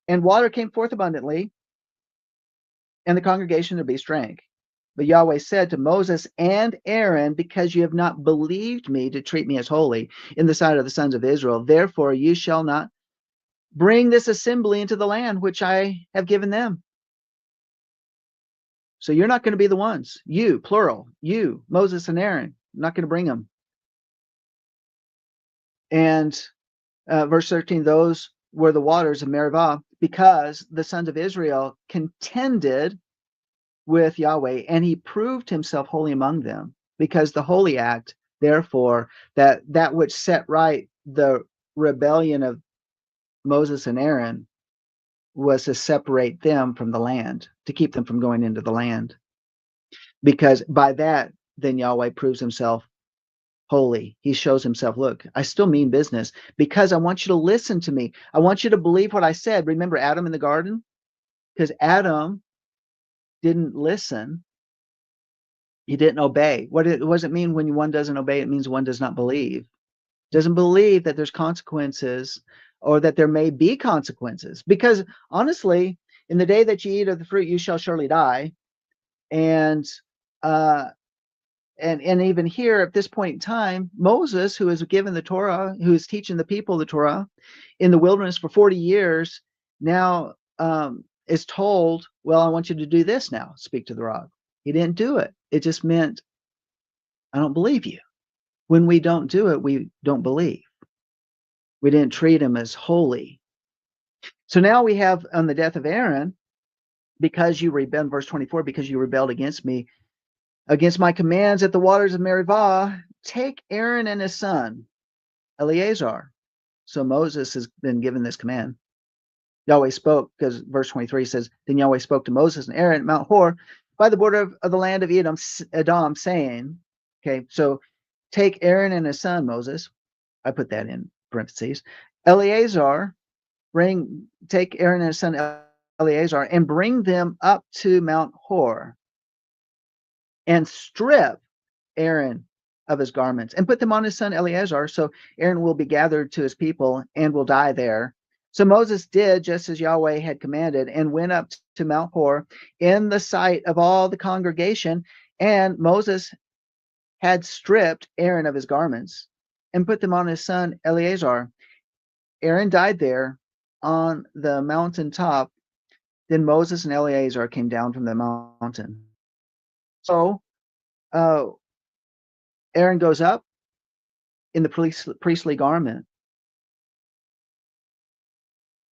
And water came forth abundantly, and the congregation of the beast drank. But Yahweh said to Moses and Aaron, because you have not believed me to treat me as holy in the sight of the sons of Israel, therefore you shall not bring this assembly into the land which I have given them. So you're not going to be the ones. You, plural, you, Moses and Aaron, I'm not going to bring them. And verse 13, those were the waters of Meribah, because the sons of Israel contended with Yahweh, and he proved himself holy among them, because the holy act, therefore, that which set right the rebellion of Moses and Aaron was to separate them from the land, to keep them from going into the land. Because by that, then Yahweh proves himself holy. He shows himself, look, I still mean business, because I want you to listen to me. I want you to believe what I said. Remember Adam in the garden? Because Adam didn't listen. He didn't obey. What does it mean when one doesn't obey? It means one does not believe. Doesn't believe that there's consequences, or that there may be consequences. Because honestly, in the day that you eat of the fruit, you shall surely die. And even here at this point in time, Moses, who is given the Torah, who is teaching the people the Torah in the wilderness for 40 years, now is told, well, I want you to do this now, speak to the rock. He didn't do it. It just meant, I don't believe you. When we don't do it, we don't believe. We didn't treat him as holy. So now we have on the death of Aaron, because you rebelled, verse 24, because you rebelled against me, against my commands at the waters of Meribah, take Aaron and his son, Eleazar. So Moses has been given this command. Yahweh spoke, because verse 23 says, then Yahweh spoke to Moses and Aaron at Mount Hor by the border of the land of Edom, saying, okay, so take Aaron and his son, Moses. I put that in parentheses. Eleazar, take Aaron and his son Eleazar and bring them up to Mount Hor and strip Aaron of his garments and put them on his son Eleazar. So Aaron will be gathered to his people and will die there. So Moses did just as Yahweh had commanded and went up to Mount Hor in the sight of all the congregation. And Moses had stripped Aaron of his garments and put them on his son Eleazar. Aaron died there on the mountaintop. Then Moses and Eleazar came down from the mountain. So Aaron goes up in the priestly garment.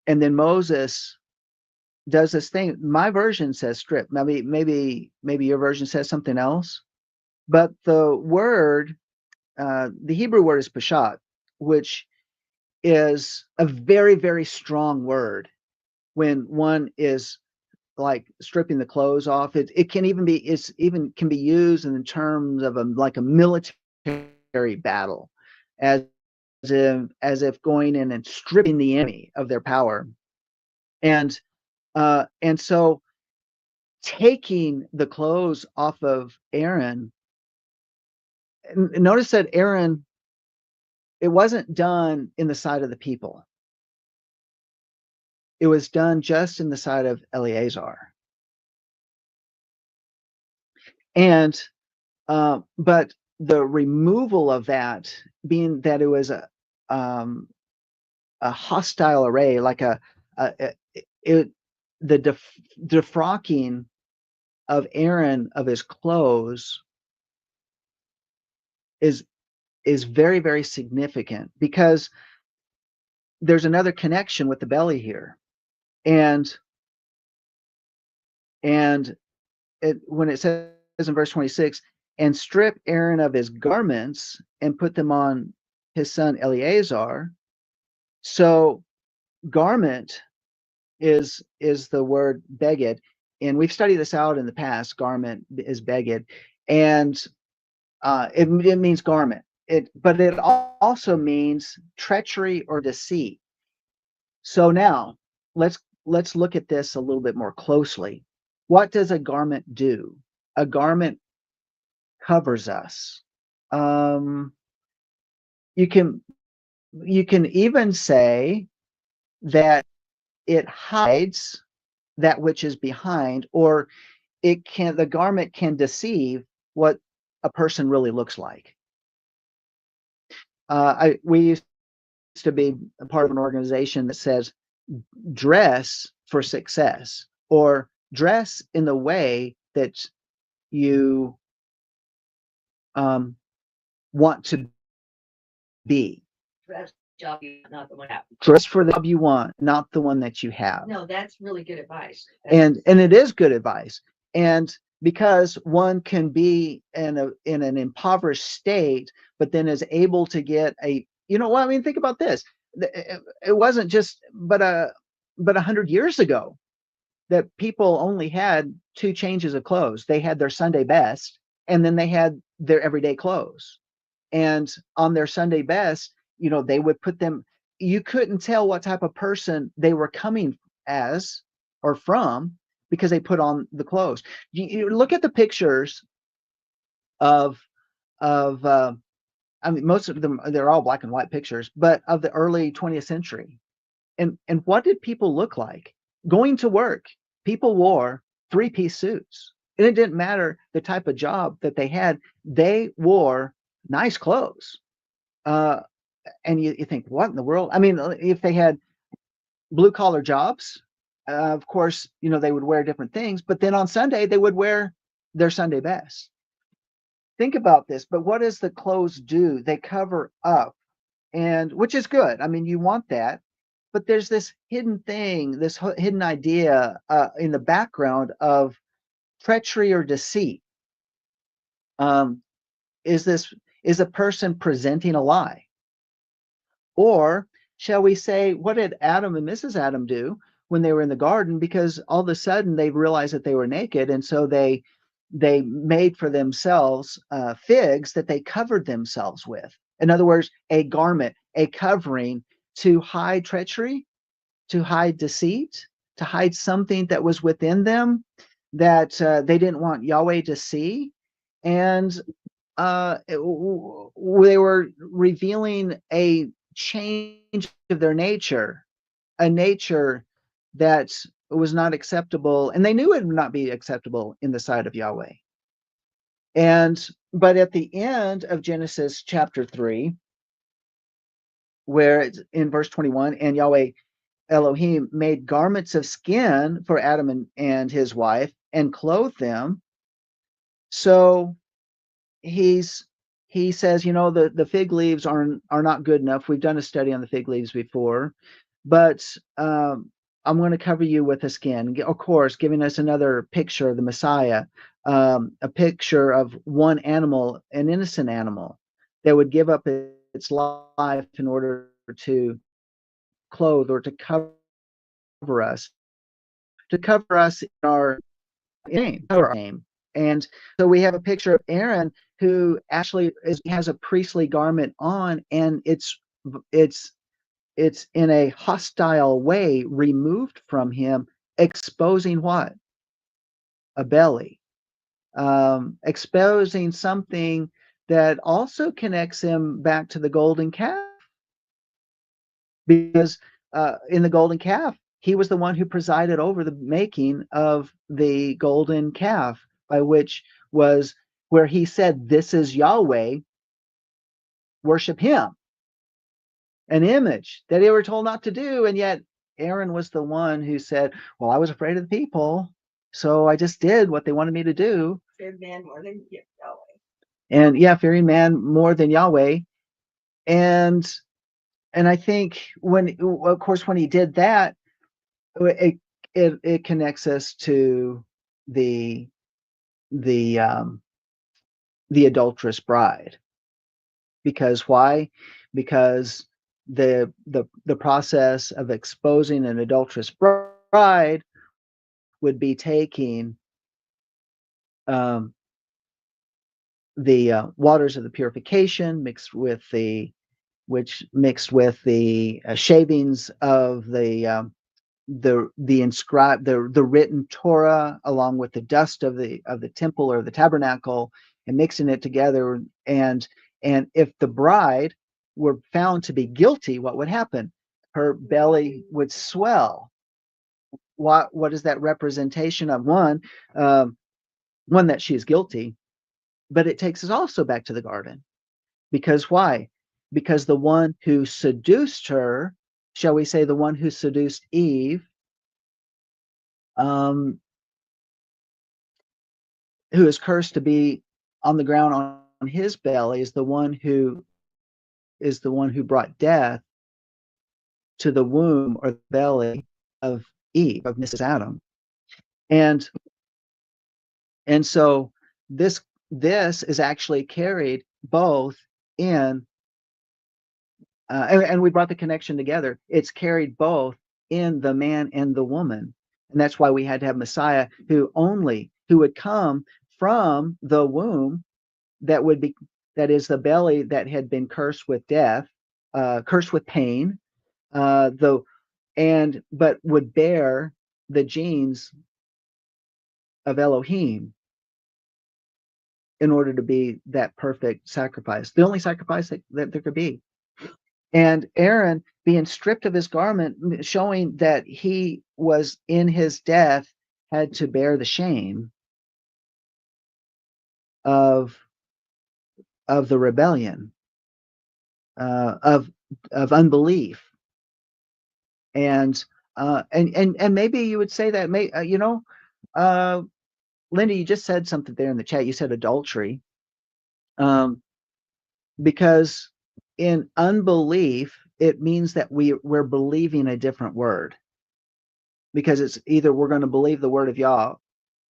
And then Moses does this thing. My version says strip. Maybe your version says something else. But the word, the Hebrew word is pashat, which is a very, very strong word when one is like stripping the clothes off. It can even be, can be used in terms of like a military battle, as if going in and stripping the enemy of their power. And so taking the clothes off of Aaron, notice that Aaron, it wasn't done in the sight of the people. It was done just in the sight of Eleazar. And but the removal of that, being that it was a hostile array, like the defrocking of Aaron of his clothes is very, very significant, because there's another connection with the belly here. And when it says in verse 26, and strip Aaron of his garments and put them on his son Eleazar. So garment is the word beged, and we've studied this out in the past. Garment is beged, and it means garment. But it also means treachery or deceit. So now let's look at this a little bit more closely. What does a garment do? A garment covers us. Um, you can even say that it hides that which is behind, or the garment can deceive what a person really looks like. We used to be a part of an organization that says dress for success, or dress in the way that you want to be. Dress job you want, not the one out. Dress for the job you want, not the one that you have. No, that's really good advice. And it is good advice. And because one can be in an impoverished state, but then is able to get I mean, think about this. It wasn't just but 100 years ago that people only had two changes of clothes. They had their Sunday best, and then they had their everyday clothes. And on their Sunday best, they would put them, you couldn't tell what type of person they were coming as or from, because they put on the clothes. You look at the pictures of I mean, most of them, they're all black and white pictures, but of the early 20th century. And what did people look like? Going to work, people wore three-piece suits. And it didn't matter the type of job that they had, they wore nice clothes. And you think, what in the world? I mean, if they had blue collar jobs, of course, they would wear different things, but then on Sunday, they would wear their Sunday best. Think about this, but what does the clothes do? They cover up, and which is good. I mean, you want that, but there's this hidden thing, this hidden idea in the background of treachery or deceit. Is a person presenting a lie? Or shall we say, what did Adam and Mrs. Adam do when they were in the garden? Because all of a sudden they realized that they were naked, and so they made for themselves figs that they covered themselves with. In other words, a garment, a covering to hide treachery, to hide deceit, to hide something that was within them that they didn't want Yahweh to see. And they were revealing a change of their nature, a nature that was not acceptable, and they knew it would not be acceptable in the sight of Yahweh. But at the end of Genesis chapter 3, where it's in verse 21, and Yahweh Elohim made garments of skin for Adam and his wife and clothed them. So he says, the fig leaves are not good enough. We've done a study on the fig leaves before, but I'm going to cover you with a skin. Of course, giving us another picture of the Messiah, a picture of one animal, an innocent animal that would give up its life in order to clothe or to cover us, in our name. And so we have a picture of Aaron, who actually has a priestly garment on, and it's in a hostile way removed from him, exposing what? A belly, exposing something that also connects him back to the golden calf, because in the golden calf, he was the one who presided over the making of the golden calf, by which was where he said, "This is Yahweh, worship him." An image that they were told not to do, and yet Aaron was the one who said, "Well, I was afraid of the people, so I just did what they wanted me to do." Feared man more than Yahweh. And fearing man more than Yahweh. And I think when he did that, it connects us to the adulterous bride. Because why? Because the process of exposing an adulterous bride bride would be taking the waters of the purification mixed with the shavings of the inscribed the written Torah along with the dust of the temple or the tabernacle, and mixing it together. And if the bride were found to be guilty, what would happen? Her belly would swell. What is that representation of? One, that she is guilty, but it takes us also back to the garden. Because why? Because the one who seduced her, shall we say the one who seduced Eve, um, who is cursed to be on the ground on his belly, is the one who brought death to the womb or the belly of Eve, of Mrs. Adam. And so this is actually carried both in and we brought the connection together. It's carried both in the man and the woman, and that's why we had to have Messiah who would come from the womb that is the belly that had been cursed with death, cursed with pain, but would bear the genes of Elohim in order to be that perfect sacrifice, the only sacrifice that there could be. And Aaron, being stripped of his garment, showing that he was in his death, had to bear the shame of the rebellion, of unbelief, and maybe you would say that Linda, you just said something there in the chat. You said adultery, because in unbelief it means that we're believing a different word, because it's either we're going to believe the word of Yah,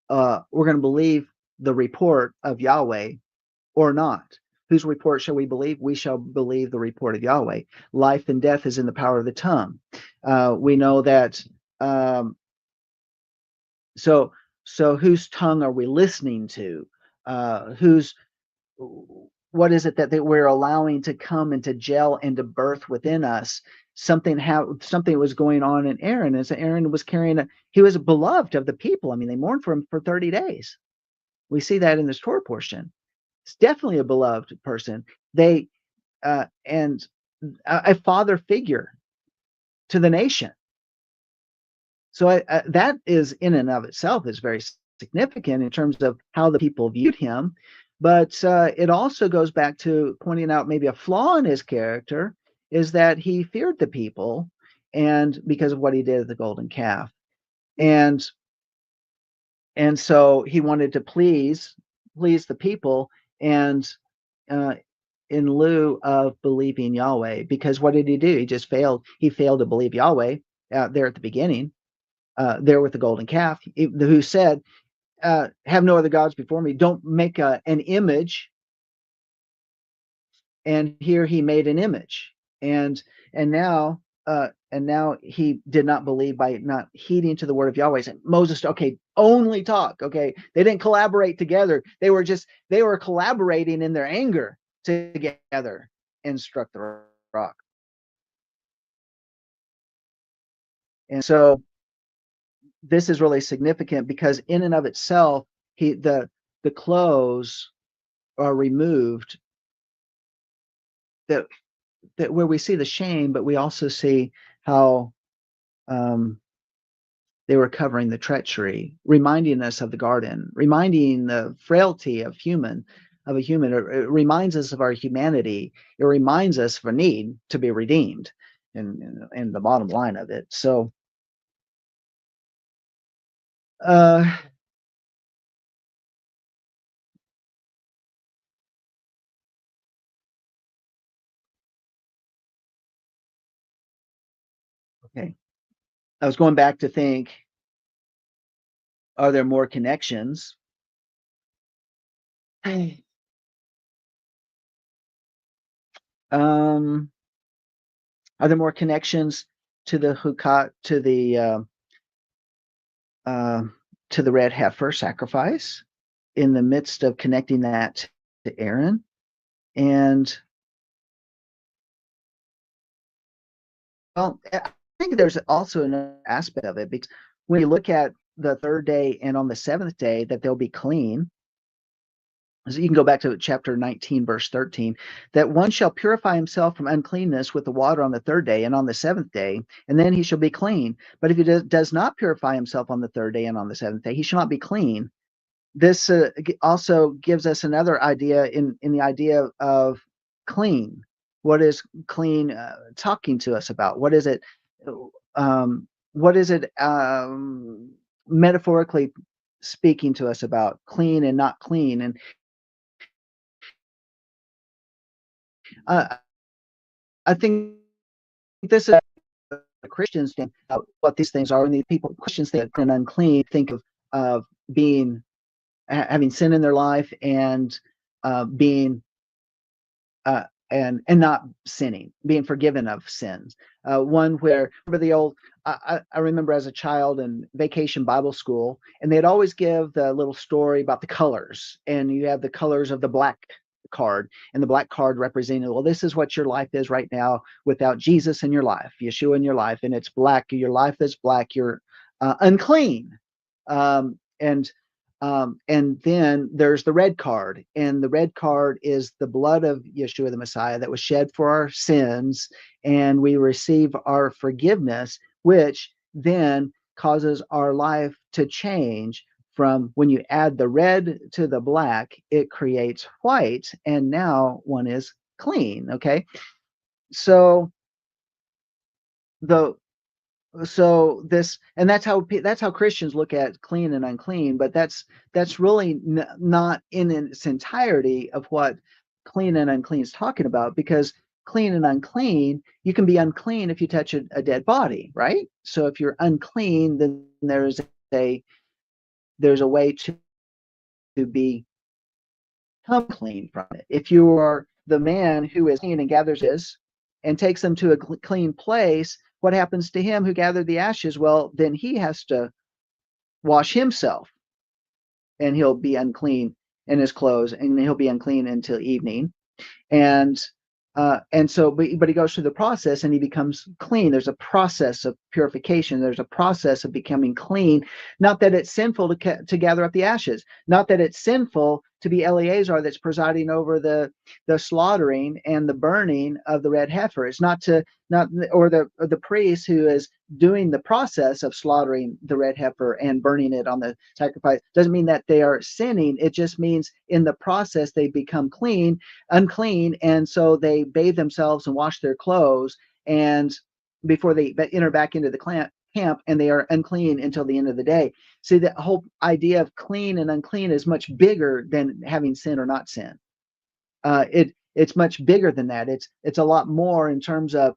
we're going to believe the report of Yahweh, or not. Whose report shall we believe? We shall believe the report of Yahweh. Life and death is in the power of the tongue. We know that. So whose tongue are we listening to? What is it that we're allowing to come and to gel and to birth within us? Something was going on in Aaron, as Aaron was he was beloved of the people. I mean, they mourned for him for 30 days. We see that in this Torah portion. It's definitely a beloved person. They and a father figure to the nation. So that is in and of itself is very significant in terms of how the people viewed him. But it also goes back to pointing out maybe a flaw in his character, is that he feared the people, and because of what he did at the golden calf. And so he wanted to please the people, and in lieu of believing Yahweh, because what did he do? He just failed. He failed to believe Yahweh there at the beginning, there with the golden calf, who said, have no other gods before me. Don't make an image. And here he made an image, and now he did not believe by not heeding to the word of Yahweh. Said Moses, okay, only talk. Okay, they didn't collaborate together. They were collaborating in their anger together, and struck the rock. And so this is really significant, because in and of itself, the clothes are removed, that where we see the shame, but we also see how they were covering the treachery, reminding us of the garden, reminding the frailty of a human. It reminds us of our humanity. It reminds us of a need to be redeemed, in the bottom line of it. So okay, I was going back to think, are there more connections? Are there more connections to the Chukat, to the uh, to the red heifer sacrifice in the midst of connecting that to Aaron. And well, I think there's also another aspect of it because when you look at the third day and on the seventh day that they'll be clean. So you can go back to chapter 19, verse 13, that one shall purify himself from uncleanness with the water on the third day and on the seventh day, and then he shall be clean. But if he does not purify himself on the third day and on the seventh day, he shall not be clean. This also gives us another idea in the idea of clean. What is clean talking to us about? What is it? What is it metaphorically speaking to us about clean and not clean? And uh, I think this is Christians think what these things are, and the people Christians think and unclean think of being having sin in their life and being and not sinning, being forgiven of sins. One where remember the old. I remember as a child in vacation Bible school, and they'd always give the little story about the colors, and you have the colors of the black card, and the black card representing, well, this is what your life is right now without Jesus in your life, Yeshua in your life, and it's black. Your life is black. You're unclean, um, and and then there's the red card, and the red card is the blood of Yeshua the Messiah that was shed for our sins, and we receive our forgiveness, which then causes our life to change from when you add the red to the black, it creates white, and now one is clean. Okay. So the this and that's how Christians look at clean and unclean, but that's really not in its entirety of what clean and unclean is talking about, because clean and unclean, you can be unclean if you touch a dead body, right? So if you're unclean, then a there's a way to become clean from it. If you are the man who is clean and gathers his and takes them to a clean place, what happens to him who gathered the ashes? Well, then he has to wash himself, and he'll be unclean in his clothes, and he'll be unclean until evening. And so but he goes through the process and he becomes clean. There's a process of purification. There's a process of becoming clean. Not that it's sinful to gather up the ashes, not that it's sinful to be Eleazar that's presiding over the slaughtering and the burning of the red heifer. It's not to not or the priest who is doing the process of slaughtering the red heifer and burning it on the sacrifice. Doesn't mean that they are sinning. It just means in the process they become unclean, and so they bathe themselves and wash their clothes, and before they enter back into the camp, and they are unclean until the end of the day. See, the whole idea of clean and unclean is much bigger than having sin or not sin. It's much bigger than that. It's a lot more in terms of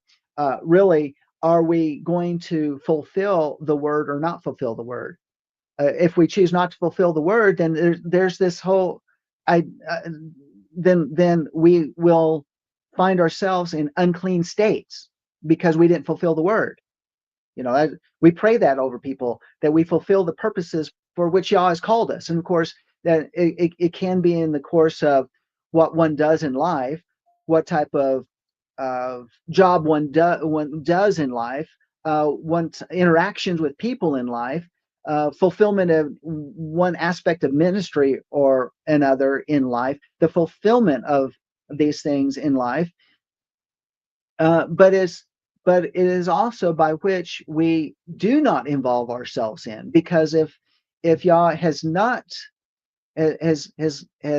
really, are we going to fulfill the word or not fulfill the word? If we choose not to fulfill the word, then there's this whole I then we will find ourselves in unclean states because we didn't fulfill the word. We pray that over people, that we fulfill the purposes for which Yah has called us. And of course, that it can be in the course of what one does in life, what type of job one does in life, one's interactions with people in life, fulfillment of one aspect of ministry or another in life, the fulfillment of these things in life, but it is also by which we do not involve ourselves in, because if Yah has not has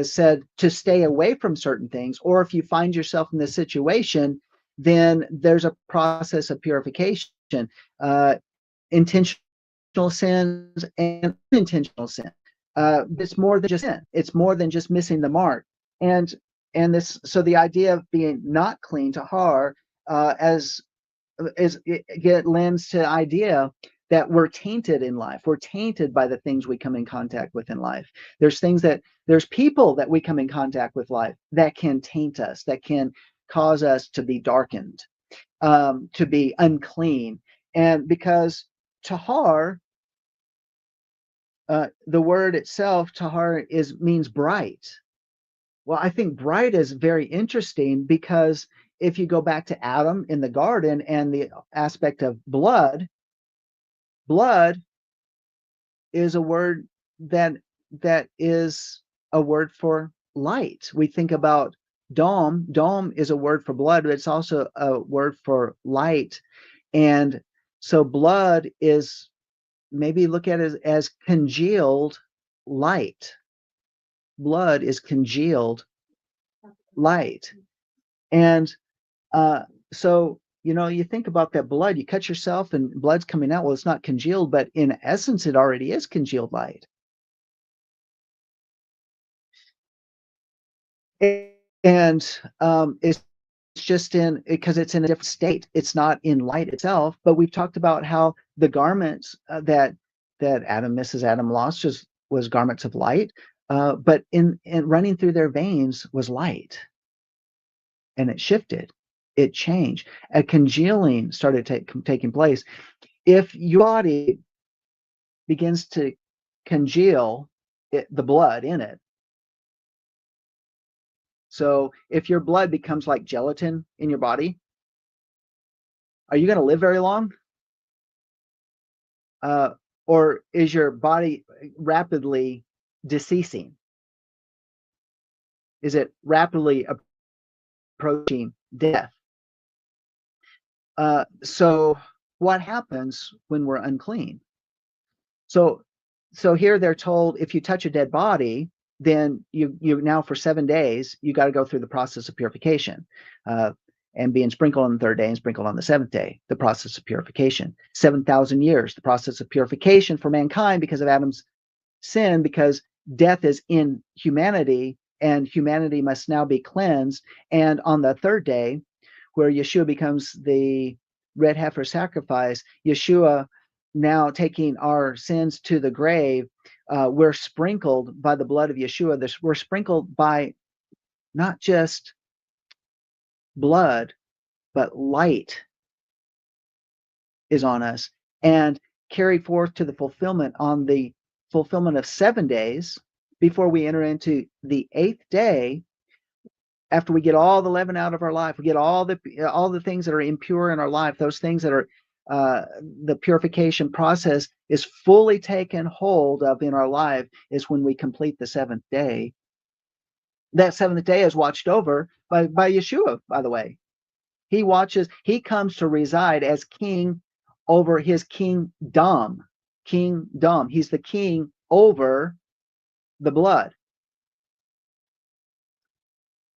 said to stay away from certain things, or if you find yourself in this situation, then there's a process of purification, intentional sins and unintentional sin. It's more than just sin. It's more than just missing the mark. And so the idea of being not clean tahar, as it lends to the idea that we're tainted in life. We're tainted by the things we come in contact with in life. There's people that we come in contact with life that can taint us, that can cause us to be darkened, to be unclean. And because tahar The word itself, tahar, means bright. Well, I think bright is very interesting because if you go back to Adam in the garden and the aspect of blood, blood is a word that is a word for light. We think about dome. Dome is a word for blood, but it's also a word for light. And so blood is, maybe look at it as congealed light. Blood is congealed light. And so, you think about that blood, you cut yourself and blood's coming out. Well, it's not congealed, but in essence, it already is congealed light. And it's just because it's in a different state. It's not in light itself. But we've talked about how the garments that Mrs. Adam lost was garments of light, but in running through their veins was light, and it shifted, it changed. A congealing started taking place. If your body begins to congeal the blood in it, so if your blood becomes like gelatin in your body, are you going to live very long? Or is your body rapidly deceasing? Is it rapidly approaching death? So what happens when we're unclean? So here they're told, if you touch a dead body, then you now for 7 days, you got to go through the process of purification, and being sprinkled on the 3rd day and sprinkled on the 7th day, the process of purification. 7,000 years, the process of purification for mankind because of Adam's sin, because death is in humanity and humanity must now be cleansed. And on the 3rd day, where Yeshua becomes the red heifer sacrifice, Yeshua now taking our sins to the grave, we're sprinkled by the blood of Yeshua. We're sprinkled by not just blood, but light is on us, and carried forth to the fulfillment on the fulfillment of 7 days before we enter into the 8th day. After we get all the leaven out of our life, we get all the things that are impure in our life, those things that are the purification process is fully taken hold of in our life, is when we complete the 7th day. That 7th day is watched over by Yeshua, by the way. He comes to reside as king over his kingdom. Kingdom. He's the king over the blood.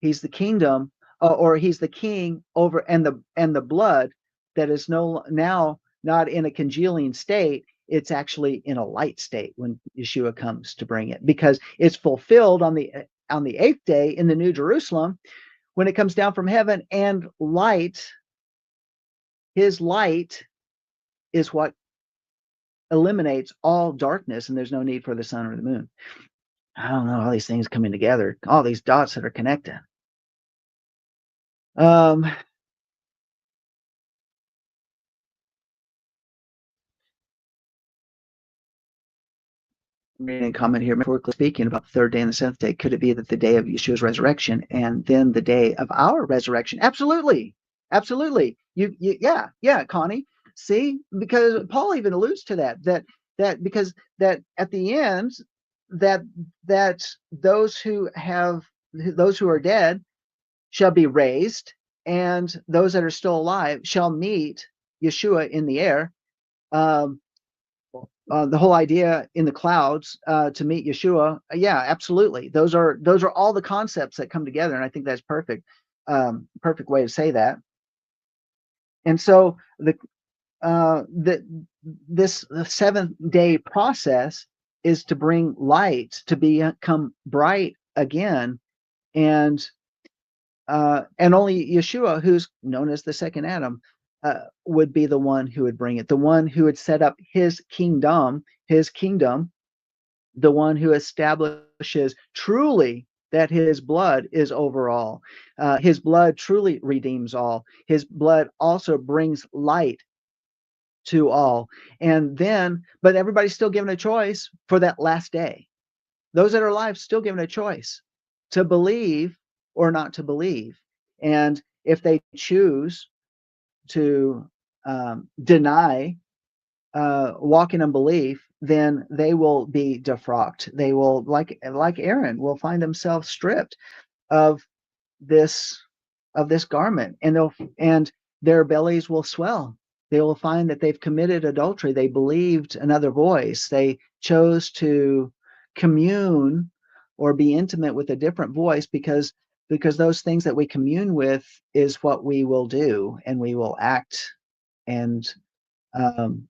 He's the kingdom, or he's the king over and the blood that is now not in a congealing state. It's actually in a light state when Yeshua comes to bring it, because it's fulfilled on the 8th day in the New Jerusalem when it comes down from heaven, and light, his light, is what eliminates all darkness, and there's no need for the sun or the moon. I don't know, all these things coming together, all these dots that are connected. Reading a comment here, metaphorically speaking, about the 3rd day and the 7th day. Could it be that the day of Yeshua's resurrection and then the day of our resurrection? Absolutely. Absolutely. Yeah, Connie. See, because Paul even alludes to that because that at the end, that those who are dead shall be raised, and those that are still alive shall meet Yeshua in the air. The whole idea in the clouds to meet Yeshua, yeah, absolutely. Those are all the concepts that come together, and I think that's perfect way to say that. And so the 7th day process is to bring light, to become bright again, and only Yeshua, who's known as the second Adam, would be the one who would bring it, the one who would set up his kingdom, the one who establishes truly that his blood is over all. His blood truly redeems all. His blood also brings light to all. And then, but everybody's still given a choice for that last day. Those that are alive still given a choice to believe or not to believe. And if they choose to deny walk in unbelief, then they will be defrocked. They will, like Aaron, will find themselves stripped of this garment, and their bellies will swell. They will find that they've committed adultery. They believed another voice. They chose to commune or be intimate with a different voice, because those things that we commune with is what we will do, and we will act, and um,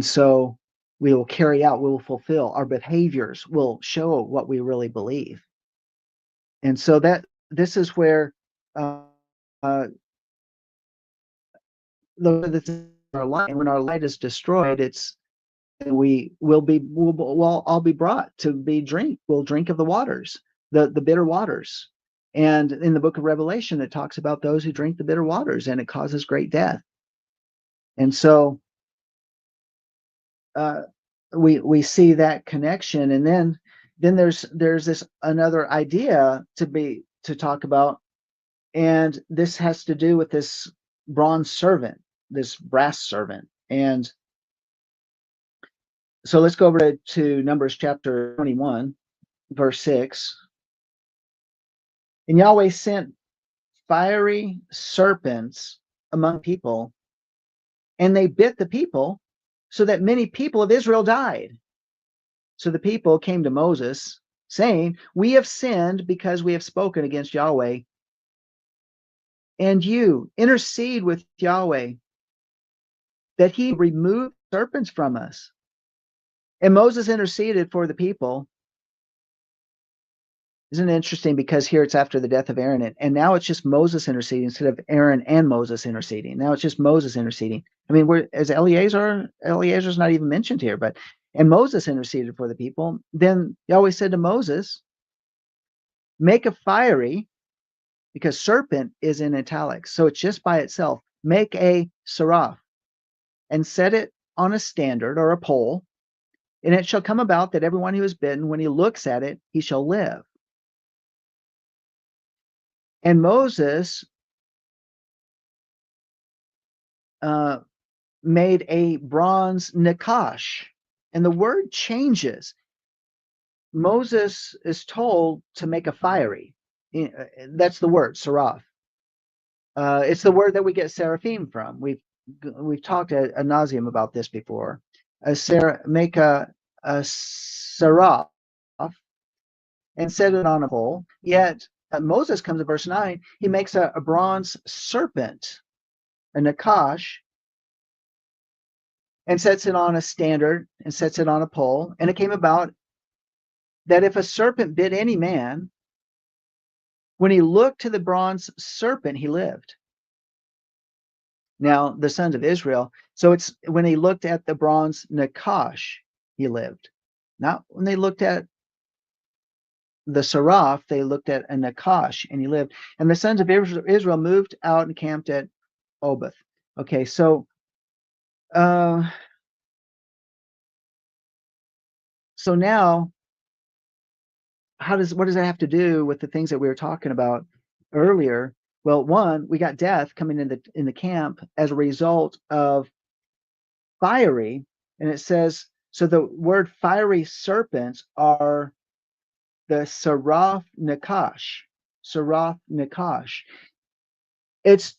so we will carry out, we will fulfill, our behaviors will show what we really believe. And so that this is where uh, our light, when our light is destroyed, it's we'll all be brought to be we'll drink of the waters, the bitter waters. And in the book of Revelation, it talks about those who drink the bitter waters, and it causes great death. And so we see that connection. And then there's this another idea to talk about, and this has to do with this bronze servant, this brass servant. And so let's go over to Numbers chapter 21, verse 6. And Yahweh sent fiery serpents among people, and they bit the people, so that many people of Israel died. So the people came to Moses, saying, "We have sinned because we have spoken against Yahweh. And you intercede with Yahweh that he remove serpents from us." And Moses interceded for the people. Isn't it interesting? Because here it's after the death of Aaron, and now it's just Moses interceding instead of Aaron and Moses interceding. Now it's just Moses interceding. I mean, Eleazar's not even mentioned here, and Moses interceded for the people. Then Yahweh said to Moses, "Make a fiery," because serpent is in italics, so it's just by itself. "Make a seraph and set it on a standard or a pole, and it shall come about that everyone who is bitten, when he looks at it, he shall live." And Moses made a bronze nakash, and the word changes. Moses is told to make a fiery. That's the word, seraph. It's the word that we get seraphim from. We've talked ad nauseum about this before. Make a seraph and set it on a pole. Yet Moses comes in verse 9. He makes a bronze serpent, a nakash, and sets it on a standard and sets it on a pole. And it came about that if a serpent bit any man, when he looked to the bronze serpent, he lived. Now, the sons of Israel, so it's when he looked at the bronze nakash, he lived. Not when they looked at the seraph, they looked at a nakash and he lived. And the sons of Israel moved out and camped at Oboth. Okay, so now what does that have to do with the things that we were talking about earlier? Well, one, we got death coming in the camp as a result of fiery, and it says, so the word fiery serpents are the seraph nakash. Seraph nakash. It's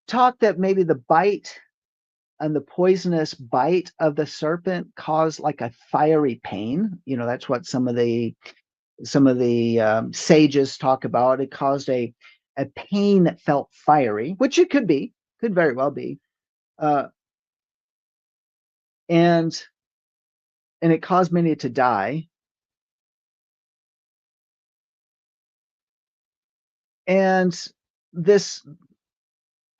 talked that maybe the bite and the poisonous bite of the serpent caused like a fiery pain. That's what some of the sages talk about. It caused a pain that felt fiery, which it could very well be, and it caused many to die. And this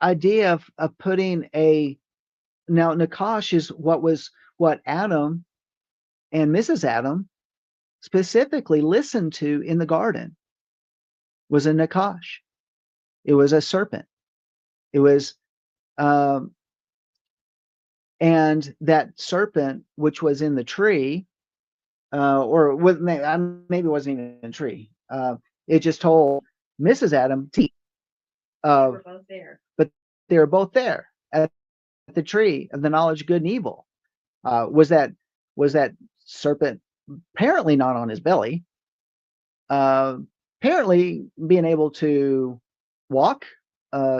idea of putting now nakash is what Adam and Mrs. Adam specifically listened to in the garden, was a nakash. It was a serpent. It was And that serpent, which was in the tree, or maybe it wasn't even in a tree. It just told Mrs. Adam They of, were both there. but they were both there at the tree of the knowledge of good and evil. Was that serpent apparently not on his belly? Apparently being able to walk,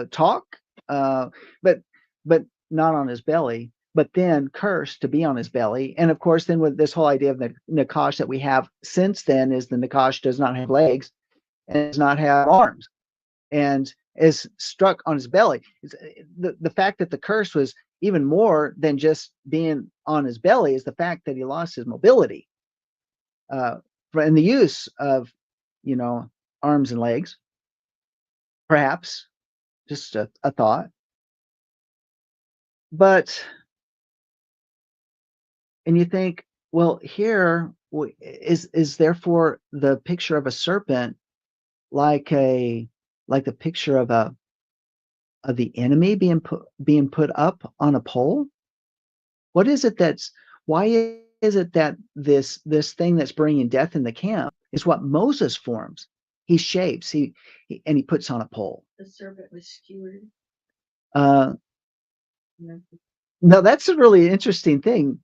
talk, but not on his belly. But then cursed to be on his belly. And of course, then with this whole idea of the Nakash that we have since then is the Nakash does not have legs and does not have arms and is struck on his belly. The fact that the curse was even more than just being on his belly is the fact that he lost his mobility and the use of, arms and legs, perhaps, just a thought. But, and you think, well, here is therefore the picture of a serpent like the picture of the enemy being put up on a pole? What is it why is it that this thing that's bringing death in the camp is what Moses forms? He shapes, and he puts on a pole. The serpent was skewered. Uh, Yeah. Now that's a really interesting thing.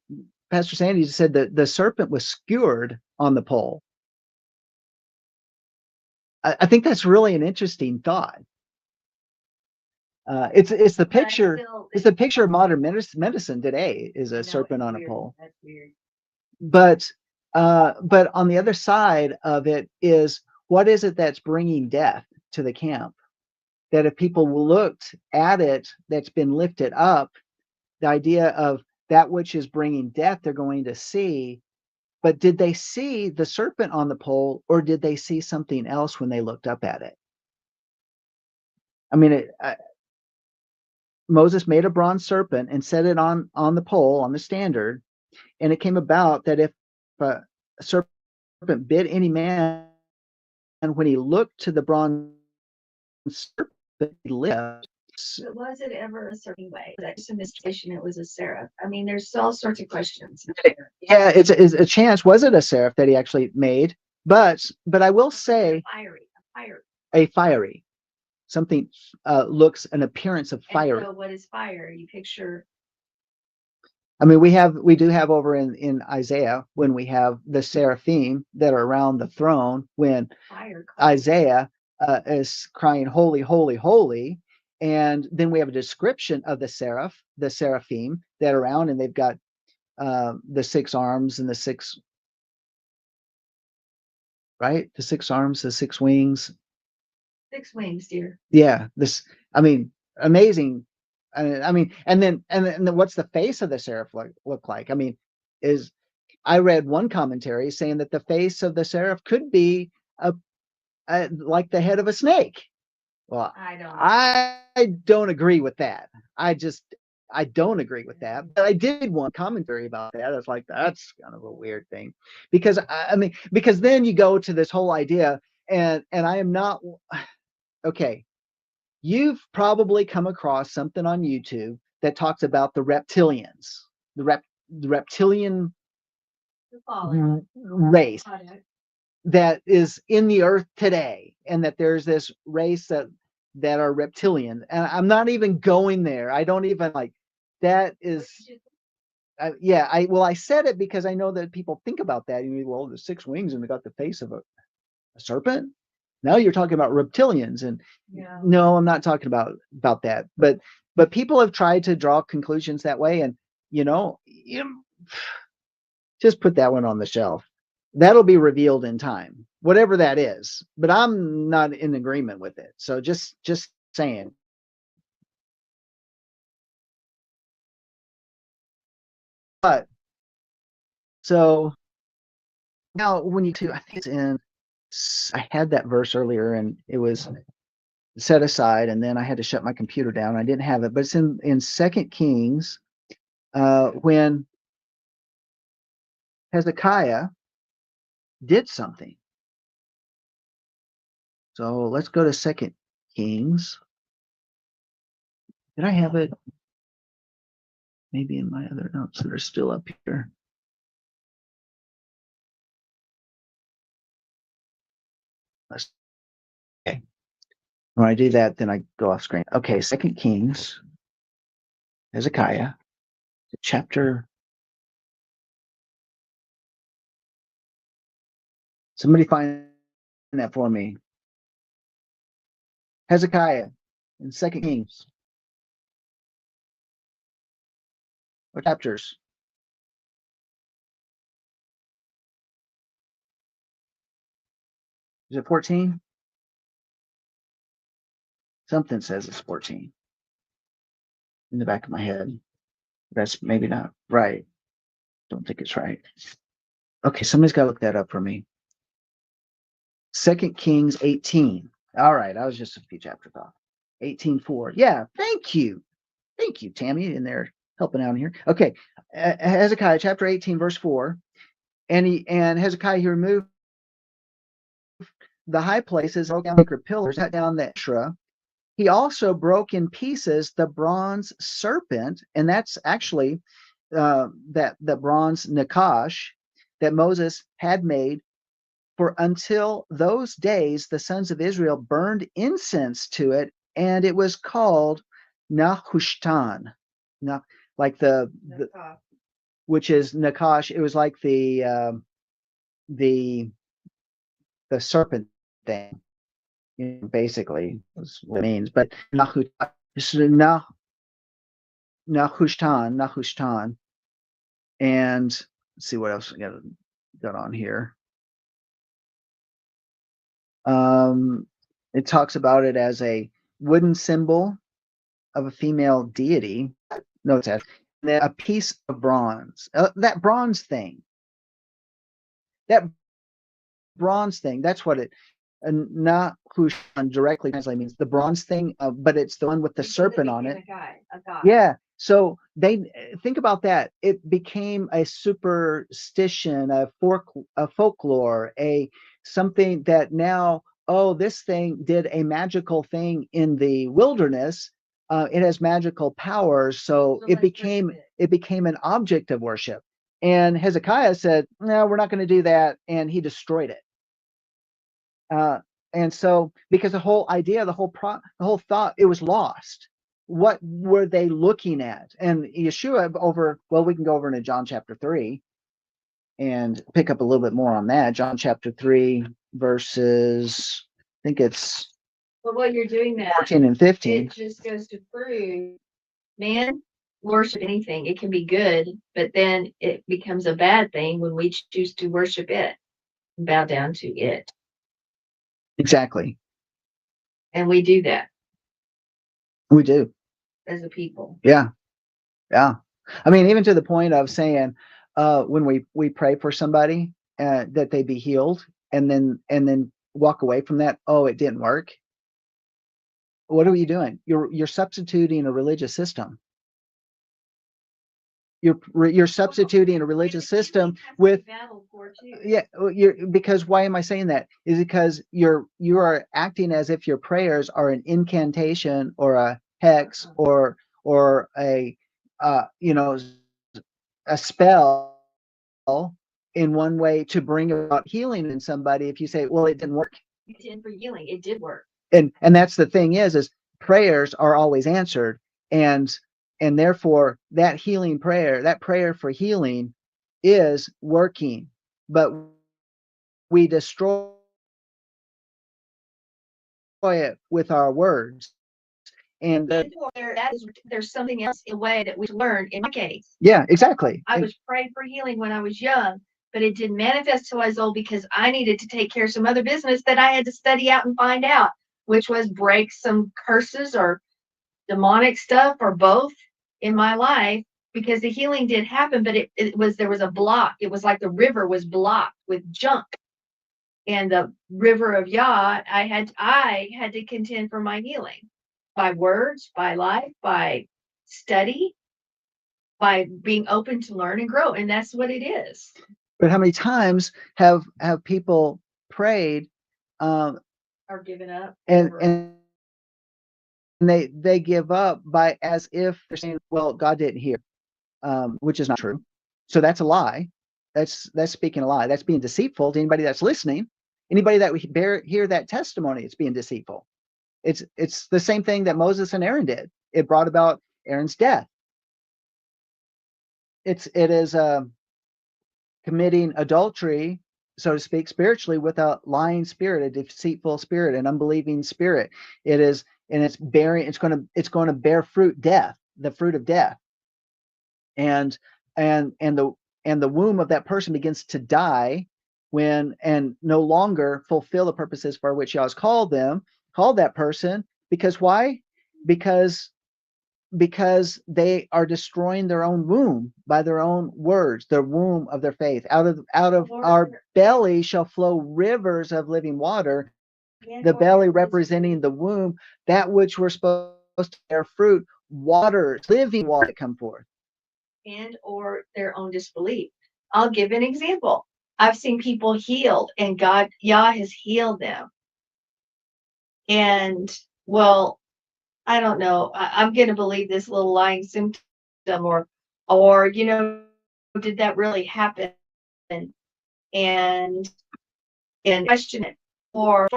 Pastor Sandy said that the serpent was skewered on the pole. I think that's really an interesting thought. It's the picture. It's the picture of modern medicine today is a serpent on a pole. That's weird. But on the other side of it is, what is it that's bringing death to the camp? That if people looked at it, that's been lifted up, the idea of that which is bringing death, they're going to see. But did they see the serpent on the pole, or did they see something else when they looked up at it? I mean, Moses made a bronze serpent and set it on the pole, on the standard, and it came about that if a serpent bit any man, and when he looked to the bronze serpent, he lived. But was it ever a certain way? Was that just a mystification? It was a seraph. I mean, there's all sorts of questions. Yeah, it's a chance. Was it a seraph that he actually made? But I will say a fiery. Something looks an appearance of fire. So what is fire? You picture. I mean, we do have over in Isaiah when we have the seraphim that are around the throne when Isaiah is crying, holy, holy, holy. And then we have a description of the seraphim that are around, and they've got the 6 arms and the 6, right? The 6 arms, the 6 wings. 6 wings, dear. Yeah, I mean, amazing. I mean, and then what's the face of the seraph look like? I mean, I read one commentary saying that the face of the seraph could be like the head of a snake. Well, I don't agree with that. I don't agree with that. But I did one commentary about that. I was like, that's kind of a weird thing, because because then you go to this whole idea, and I am not okay. You've probably come across something on YouTube that talks about the reptilians, the reptilian race that is in the earth today, and that there's this race that are reptilian. And I'm not even going there. I don't even like that is I said it because I know that people think about that. Well, the 6 wings and they got the face of a serpent. Now you're talking about reptilians, and no, I'm not talking about that. But people have tried to draw conclusions that way, and just put that one on the shelf. That'll be revealed in time, whatever that is. But I'm not in agreement with it. So just saying. But so now when I think it's in, I had that verse earlier and it was set aside, and then I had to shut my computer down. I didn't have it, but it's in 2 Kings when Hezekiah did something. So let's go to 2 Kings. Did I have it? maybe in my other notes that are still up here. Okay. When I do that, then I go off screen. Okay, 2 Kings, Hezekiah, chapter. Somebody find that for me. Hezekiah in 2 Kings. What chapters? Is it 14? Something says it's 14 in the back of my head. That's maybe not right. Don't think it's right. Okay, somebody's got to look that up for me. 2 Kings 18. All right, I was just a few chapters off. 18:4. Yeah, thank you. Thank you, Tammy, in there helping out here. Okay, Hezekiah chapter 18, verse 4. And Hezekiah, he removed the high places, broke down the pillars, cut down the Asherah. He also broke in pieces the bronze serpent, and that's actually that the bronze nakash that Moses had made. For until those days, the sons of Israel burned incense to it, and it was called Nahushtan. Like the which is nakash. It was like the serpent thing, basically is what it means. But Nahushtan, and let's see what else we got on here. It talks about it as a wooden symbol of a female deity. No, it's a piece of bronze. That bronze thing. That's what it. Nahushtan directly translated means the bronze thing, but it's the one with the serpent on it. A god. Yeah. So they think about that. It became a superstition, a folklore, something that now, this thing did a magical thing in the wilderness. It has magical powers, so it became an object of worship. And Hezekiah said, "No, we're not going to do that," and he destroyed it. And so, because the whole idea, the whole thought, it was lost. What were they looking at? And Yeshua we can go over into John chapter 3 and pick up a little bit more on that. John chapter 3, verses, I think it's what you're doing that 14 and 15. It just goes to prove, man, worship anything. It can be good, but then it becomes a bad thing when we choose to worship it, bow down to it. Exactly. And we do that. We do. As a people. Yeah. Yeah. I mean, even to the point of saying, when we pray for somebody that they be healed, and then walk away from that, it didn't work. What are you doing? You're substituting a religious system. You're substituting a religious system with because why am I saying that? Is because you are acting as if your prayers are an incantation or a hex or a a spell in one way to bring about healing in somebody. If you say, well, it didn't work. It did for healing. It did work. And that's the thing is prayers are always answered, and therefore that healing prayer, that prayer for healing is working, but we destroy it with our words. And there's something else in a way that we learned in my case. Yeah, exactly. I was praying for healing when I was young, but it didn't manifest till I was old because I needed to take care of some other business that I had to study out and find out, which was break some curses or demonic stuff or both in my life, because the healing did happen, but there was a block. It was like the river was blocked with junk. And the river of Yah, I had to contend for my healing by words, by life, by study, by being open to learn and grow. And that's what it is. But how many times have people prayed or given up and they give up by as if they're saying, well, God didn't hear. which is not true. So that's a lie. That's speaking a lie. That's being deceitful to anybody that's listening. Anybody that we hear that testimony, it's being deceitful. It's the same thing that Moses and Aaron did. It brought about Aaron's death. It is committing adultery, so to speak, spiritually, with a lying spirit, a deceitful spirit, an unbelieving spirit. It is, and it's going to bear fruit, death, the fruit of death. And the womb of that person begins to die and no longer fulfill the purposes for which Yah has called that person. Because why? Because they are destroying their own womb by their own words, their womb of their faith. Out of our belly shall flow rivers of living water. The belly representing the womb, that which we're supposed to bear fruit, water, living water come forth. And or their own disbelief. I'll give an example. I've seen people healed, and Yah has healed them. And well, I don't know. I'm going to believe this little lying symptom, or did that really happen? And question it. Or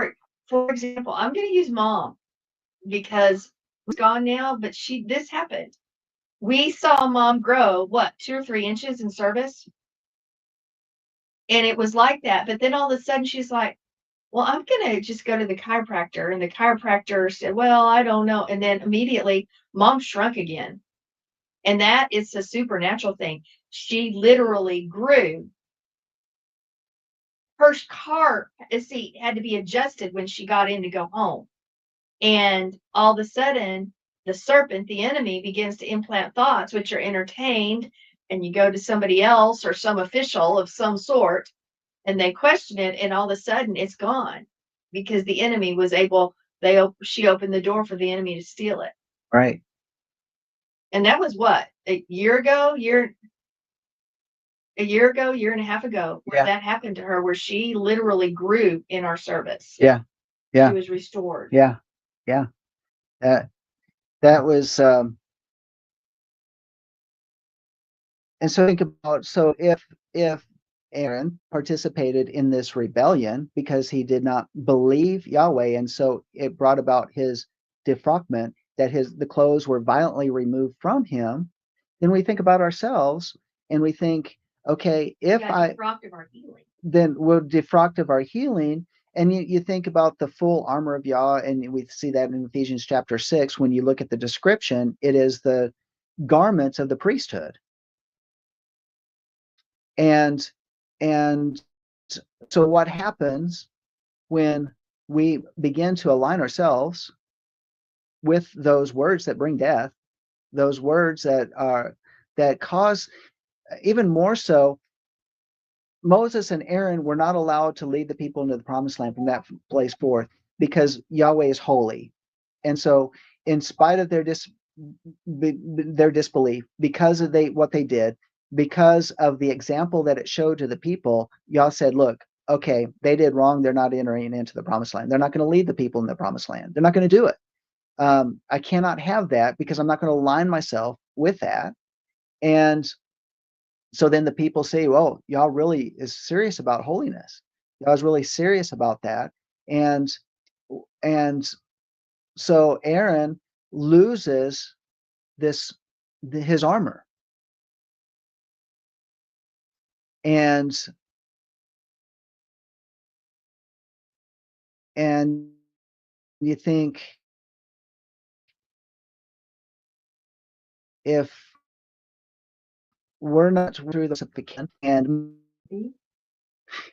for example, I'm going to use Mom because she's gone now, but this happened. We saw Mom grow 2 or 3 inches in service, and it was like that. But then all of a sudden, she's like, "Well, I'm gonna just go to the chiropractor," and the chiropractor said, "Well, I don't know." And then immediately, Mom shrunk again, and that is a supernatural thing. She literally grew. Her car seat had to be adjusted when she got in to go home, and all of a sudden, the serpent, the enemy, begins to implant thoughts which are entertained, and you go to somebody else or some official of some sort, and they question it, and all of a sudden it's gone because the enemy was able. She opened the door for the enemy to steal it. Right. And that was a year and a half ago, where that happened to her, where she literally grew in our service. Yeah. She was restored. Yeah. That was and so think about, so if Aaron participated in this rebellion because he did not believe Yahweh, and so it brought about his defrockment, that the clothes were violently removed from him, then we think about ourselves and we think, okay, defrocked of our healing. Then we're defrocked of our healing. And you think about the full armor of Yah, and we see that in Ephesians chapter 6. When you look at the description, it is the garments of the priesthood. And so what happens when we begin to align ourselves with those words that bring death, those words that cause, even more so, Moses and Aaron were not allowed to lead the people into the promised land from that place forth because Yahweh is holy. And so in spite of their disbelief, because of what they did, because of the example that it showed to the people, Yah said, look, okay, they did wrong. They're not entering into the promised land. They're not going to lead the people in the promised land. They're not going to do it. I cannot have that because I'm not going to align myself with that. And so then the people say, well, Yah really is serious about holiness. Yah is really serious about that. And so Aaron loses his armor. And you think, if we're not through this, and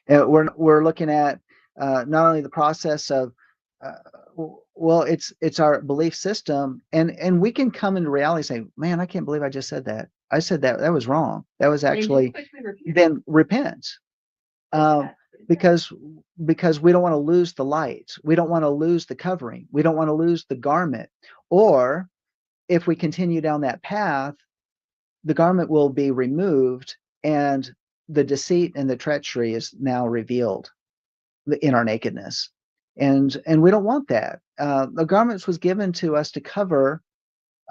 we're looking at not only the process of well, it's our belief system, and we can come into reality and say, man, I can't believe I just said that. I said that was wrong. That was actually, then repent. Because we don't want to lose the light. We don't want to lose the covering. We don't want to lose the garment. Or if we continue down that path, the garment will be removed and the deceit and the treachery is now revealed in our nakedness. And we don't want that. The garments was given to us to cover,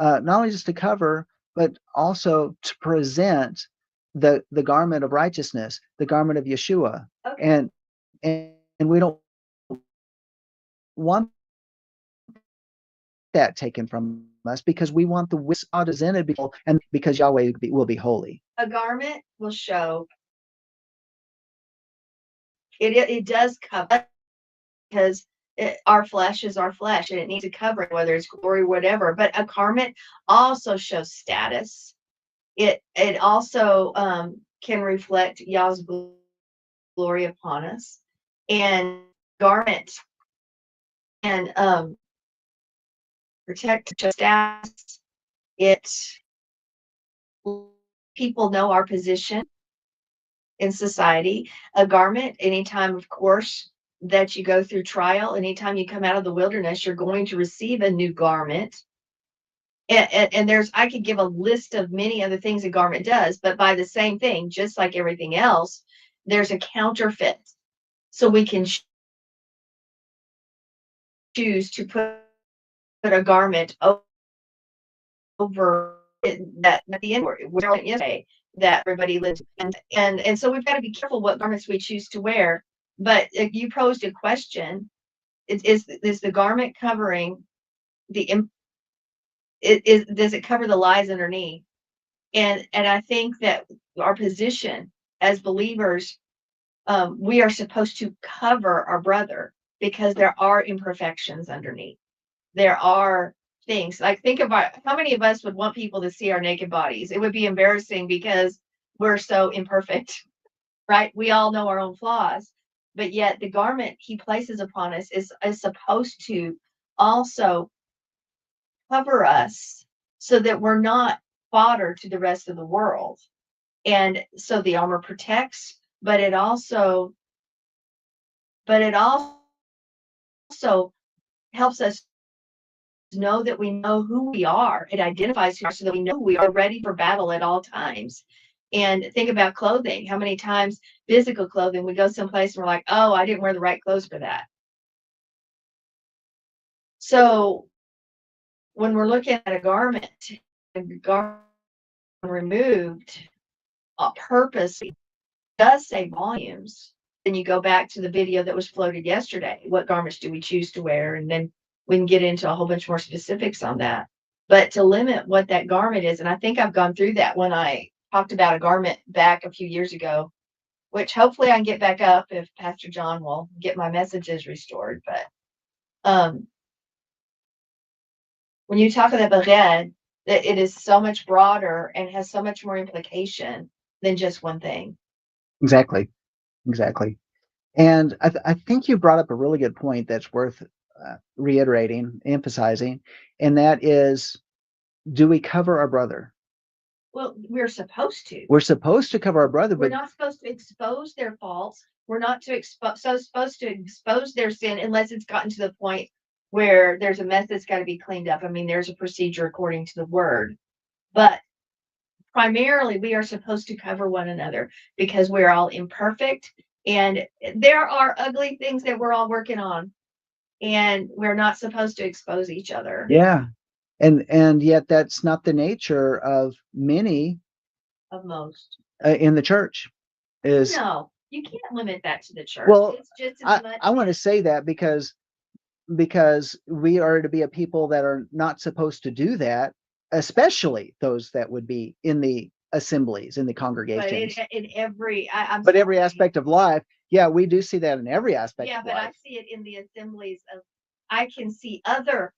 not only just to cover, but also to present the garment of righteousness, the garment of Yeshua. Okay. And we don't want that taken from us, because we want the wisdom God is in it, and because Yahweh will be holy. A garment will show it does cover, because our flesh is our flesh and it needs a covering, whether it's glory, whatever. But a garment also shows status. It also can reflect Yah's glory upon us. And garment and protect status. It people know our position in society. A garment, anytime, of course, that you go through trial, anytime you come out of the wilderness, you're going to receive a new garment. And there's, I could give a list of many other things a garment does, but by the same thing, just like everything else, there's a counterfeit. So we can choose to put a garment over that at the end yesterday that everybody lives in. And so we've got to be careful what garments we choose to wear. But if you posed a question, is the garment covering does it cover the lies underneath? And I think that our position as believers, we are supposed to cover our brother, because there are imperfections underneath. There are things like, think about how many of us would want people to see our naked bodies. It would be embarrassing because we're so imperfect, right? We all know our own flaws, but yet the garment he places upon us is supposed to also cover us so that we're not fodder to the rest of the world. And so the armor protects, but it also helps us know that we know who we are. It identifies who we are so that we know we are ready for battle at all times. And think about clothing. How many times physical clothing, we go someplace and we're like, oh, I didn't wear the right clothes for that. So when we're looking at a garment removed purposely, does say volumes. Then you go back to the video that was floated yesterday. What garments do we choose to wear? And then we can get into a whole bunch more specifics on that. But to limit what that garment is, and I think I've gone through that when I talked about a garment back a few years ago, which hopefully I can get back up if Pastor John will get my messages restored. But when you talk about bered, that it is so much broader and has so much more implication than just one thing. Exactly. And I think you brought up a really good point that's worth reiterating, emphasizing, and that is, do we cover our brother? Well, we're supposed to. We're supposed to cover our brother, We're but not supposed to expose their faults. We're not supposed to expose their sin unless it's gotten to the point where there's a mess that's got to be cleaned up. I mean, there's a procedure according to the word, but primarily we are supposed to cover one another because we're all imperfect, and there are ugly things that we're all working on, and we're not supposed to expose each other. yeah, and yet that's not the nature of many Of most. In the church. Is No, you can't limit that to the church. Well, it's just as much. I want to say that because we are to be a people that are not supposed to do that, especially those that would be in the assemblies, in the congregations. But in every, but every aspect of life, yeah, we do see that in every aspect yeah, of but life. I see it in the assemblies of, I can see other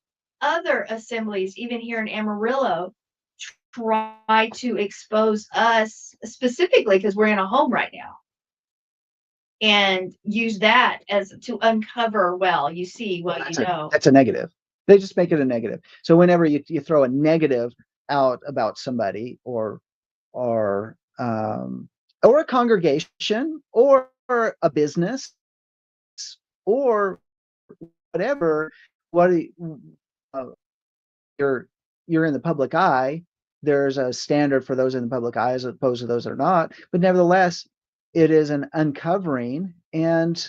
assemblies, even here in Amarillo, try to expose us specifically because we're in a home right now, and use that as to uncover, well, you see what That's you know. That's a negative. They just make it a negative. So whenever you throw a negative out about somebody, or a congregation, or a business, or whatever, what uh, you're in the public eye. There's a standard for those in the public eye as opposed to those that are not, but nevertheless, it is an uncovering, and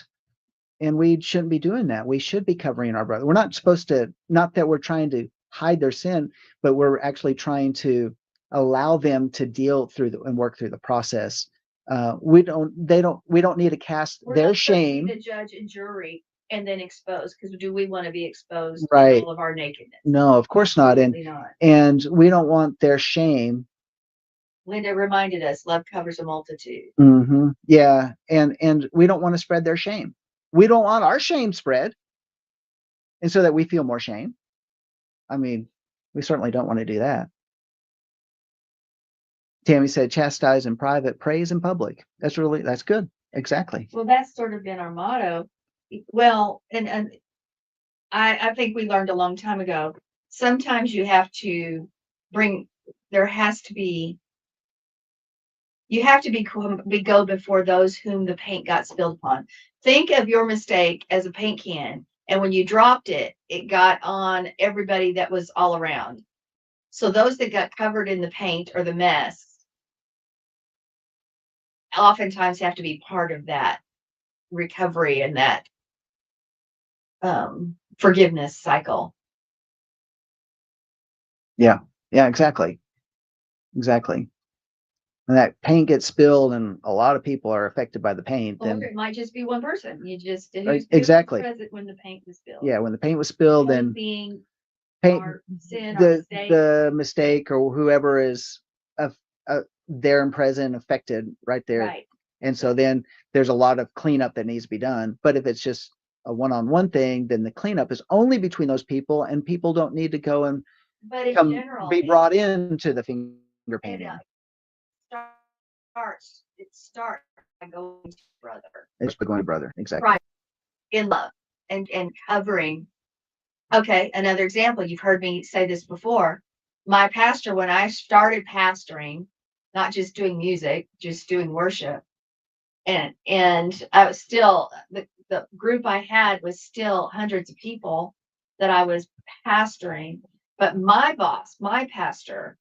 we shouldn't be doing that. We should be covering our brother. We're not supposed to, not that we're trying to hide their sin, but we're actually trying to allow them to deal through and work through the process. We don't need to cast We're their not supposed to be shame. the judge and jury and then expose, because do we want to be exposed Right. in all of our nakedness? No, of course not. Absolutely not. And we don't want their shame. Linda reminded us, love covers a multitude. Yeah. And we don't want to spread their shame. We don't want our shame spread. And so that we feel more shame. I mean, we certainly don't want to do that. Tammy said, chastise in private, praise in public. That's good. Exactly. Well, that's sort of been our motto. Well, and I think we learned a long time ago, sometimes you have to go before those whom the paint got spilled upon. Think of your mistake as a paint can, and when you dropped it, it got on everybody that was all around. So those that got covered in the paint or the mess oftentimes have to be part of that recovery and that forgiveness cycle. Yeah, exactly. And that paint gets spilled and a lot of people are affected by the paint. Or Then it might just be one person. exactly. Who was present when the paint was spilled? Yeah, when the paint was spilled, then being paint our sin, our mistake. The mistake or whoever is there and present affected right there. Right. And so then there's a lot of cleanup that needs to be done. But if it's just a one-on-one thing, then the cleanup is only between those people, and people don't need to go and be brought into the finger painting. It starts by going to brother. It's by going to brother, exactly. Right. In love and covering. Okay, another example. You've heard me say this before. My pastor, when I started pastoring, not just doing music, just doing worship, and I was still the group I had was still hundreds of people that I was pastoring. But my boss, my pastor,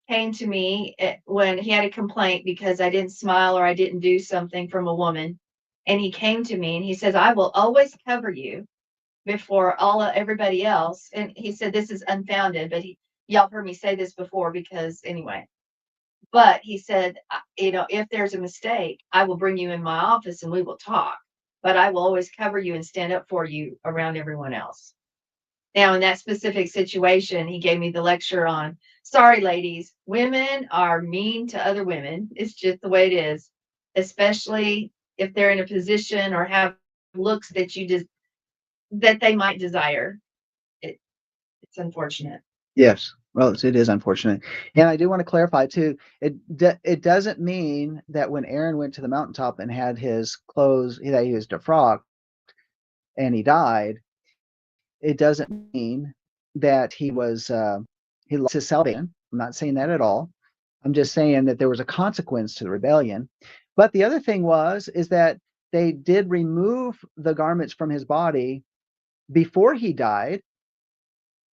came to me when he had a complaint because I didn't smile or I didn't do something from a woman. And he came to me and he says, I will always cover you before everybody else. And he said, this is unfounded, but y'all heard me say this before because anyway. But he said, if there's a mistake, I will bring you in my office and we will talk. But I will always cover you and stand up for you around everyone else. Now, in that specific situation, he gave me the lecture on, sorry, ladies, women are mean to other women. It's just the way it is, especially if they're in a position or have looks that they might desire. It's unfortunate. Yes. Well, it is unfortunate. And I do want to clarify too, it doesn't mean that when Aaron went to the mountaintop and had his clothes, that he was defrocked and he died, it doesn't mean that he lost his salvation. I'm not saying that at all. I'm just saying that there was a consequence to the rebellion. But the other thing is that they did remove the garments from his body before he died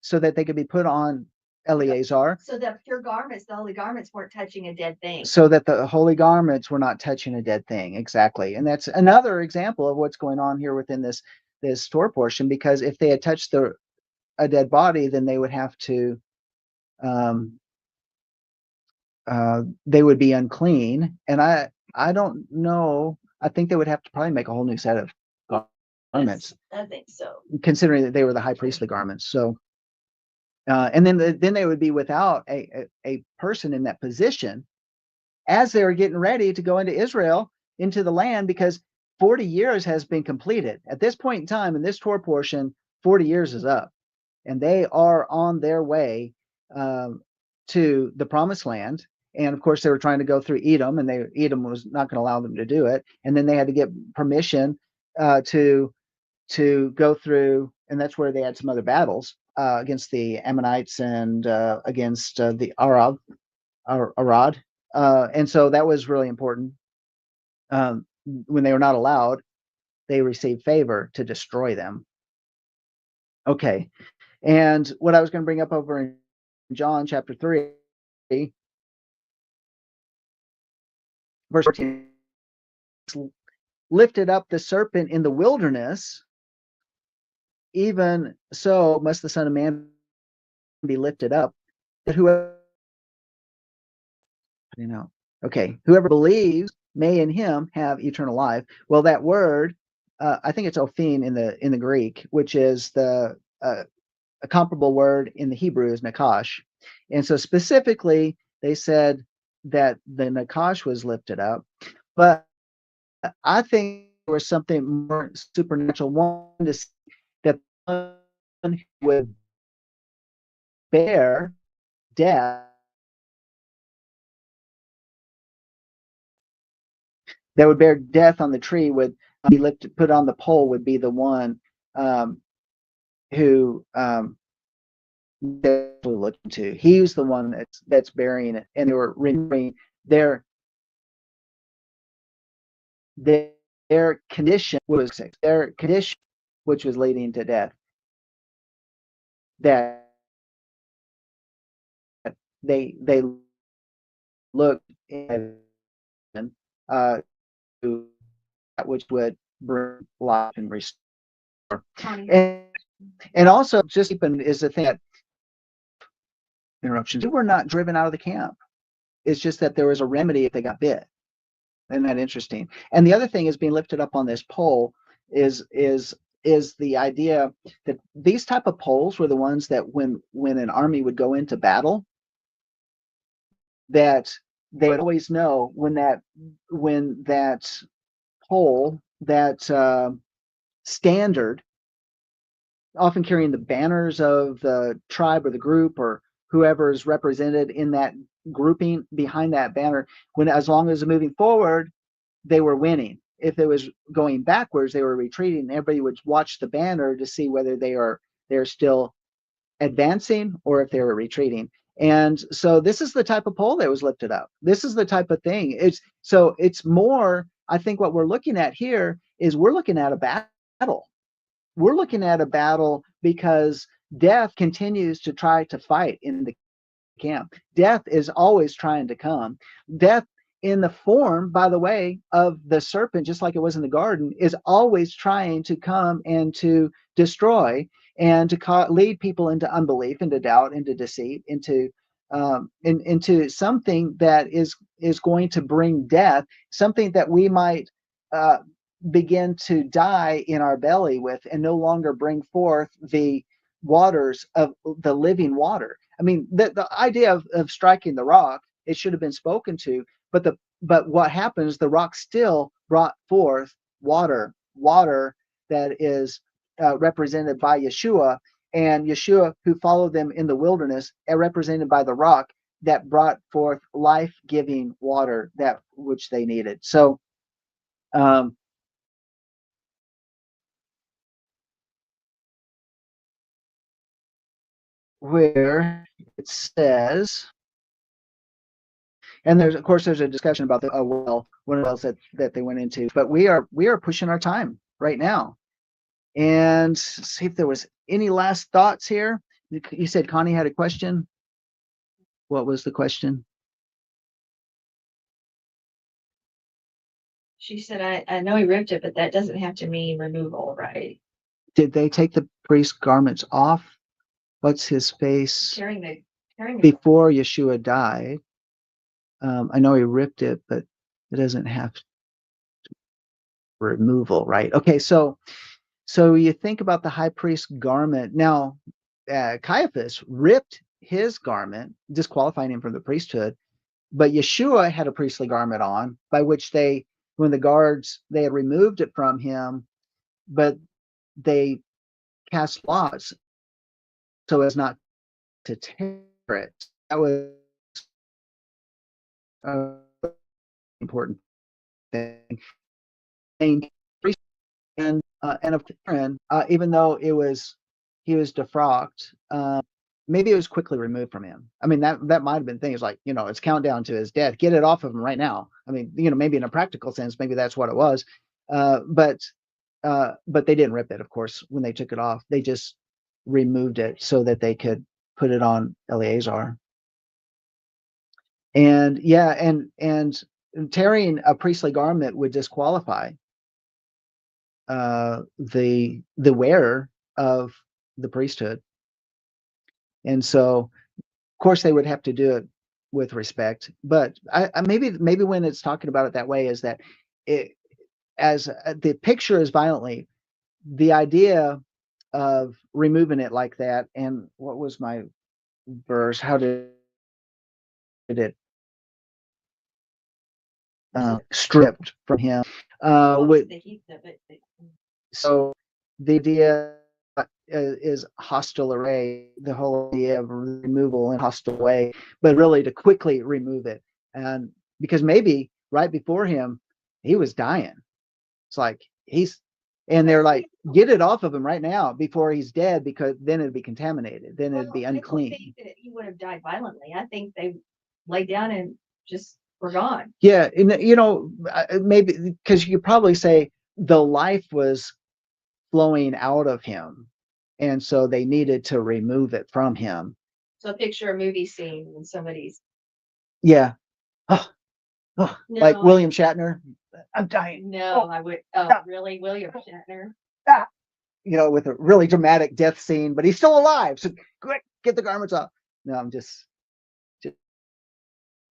so that they could be put on Eleazar. So the pure garments, the holy garments weren't touching a dead thing. So that the holy garments were not touching a dead thing. Exactly. And that's another example of what's going on here within this Torah portion, because if they had touched a dead body, then they would have to, they would be unclean. And I don't know. I think they would have to probably make a whole new set of garments. I think so. Considering that they were the high priestly garments. So, and then they would be without a person in that position as they were getting ready to go into Israel, into the land, because 40 years has been completed. At this point in time, in this Torah portion, 40 years is up. And they are on their way to the promised land. And of course, they were trying to go through Edom, and Edom was not going to allow them to do it. And then they had to get permission to go through, and that's where they had some other battles against the Ammonites and against the Arad. And so that was really important. When they were not allowed, they received favor to destroy them. Okay. And what I was going to bring up over in John chapter 3, verse 14, lifted up the serpent in the wilderness, even so must the Son of Man be lifted up, that whoever Okay, whoever believes may in him have eternal life. Well, that word, I think it's ophin in the Greek, which is a comparable word in the Hebrew is nakash. And so specifically, they said that the nakash was lifted up, but I think there was something more supernatural. One to see that one who would bear death, that would bear death on the tree would be lifted, put on the pole, would be the one um, who they're looking to. He's the one that's burying it, and they were remembering their their condition was their condition, which was leading to death. That they looked in uh, to that which would bring life and restore. And and also, just even is the thing that interruptions. They were not driven out of the camp. It's just that there was a remedy if they got bit. Isn't that interesting? And the other thing is being lifted up on this pole is the idea that these type of poles were the ones that when an army would go into battle, that they would always know when that pole, that standard, often carrying the banners of the tribe or the group or whoever is represented in that grouping behind that banner, when as long as moving forward, they were winning. If it was going backwards, they were retreating. Everybody would watch the banner to see whether they're still advancing or if they were retreating. And so this is the type of pole that was lifted up. This is the type of thing. It's more, I think what we're looking at here is we're looking at a battle. We're looking at a battle because death continues to try to fight in the camp. Death is always trying to come. Death in the form, by the way, of the serpent, just like it was in the garden, is always trying to come and to destroy and to lead people into unbelief, into doubt, into deceit, into something that is going to bring death, something that we might uh, begin to die in our belly with and no longer bring forth the waters of the living water. I mean, the idea of striking the rock, it should have been spoken to, but what happens, the rock still brought forth water that is represented by Yeshua, and Yeshua who followed them in the wilderness, represented by the rock that brought forth life-giving water, that which they needed. So um, where it says, and there's of course there's a discussion about the one of the wells that they went into, but we are pushing our time right now. And see if there was any last thoughts here. You said Connie had a question. What was the question? She said, I know he ripped it, but that doesn't have to mean removal, right? Did they take the priest's garments off? What's his face Carrying before Yeshua died? I know he ripped it, but it doesn't have removal, right? Okay, so you think about the high priest's garment. Now, Caiaphas ripped his garment, disqualifying him from the priesthood, but Yeshua had a priestly garment on, by which when the guards, they had removed it from him, but they cast lots so as not to tear it. That was an important thing. And of Aaron, even though he was defrocked, maybe it was quickly removed from him. I mean, that might have been things like, it's countdown to his death. Get it off of him right now. I mean, maybe in a practical sense, maybe that's what it was. But they didn't rip it, of course, when they took it off. They just removed it so that they could put it on Eleazar. And yeah, and tearing a priestly garment would disqualify the wearer of the priesthood. And so, of course, they would have to do it with respect. But I maybe when it's talking about it that way is that it as the picture is violently, the idea of removing it like that. And what was my verse? How did it stripped from him? With so the idea is hostile array, the whole idea of removal in hostile way, but really to quickly remove it. And because maybe right before him, he was dying. It's like and they're like, get it off of him right now before he's dead, because then it'd be contaminated. Then it'd be unclean. I don't think that he would have died violently. I think they laid down and just were gone. Yeah. And, maybe because you could probably say the life was flowing out of him. And so they needed to remove it from him. So picture a movie scene when somebody's. Yeah. Oh, No, like William Shatner. I'm dying. No, I would. Really, William Shatner? With a really dramatic death scene, but he's still alive. So quick, get the garments off. No, I'm just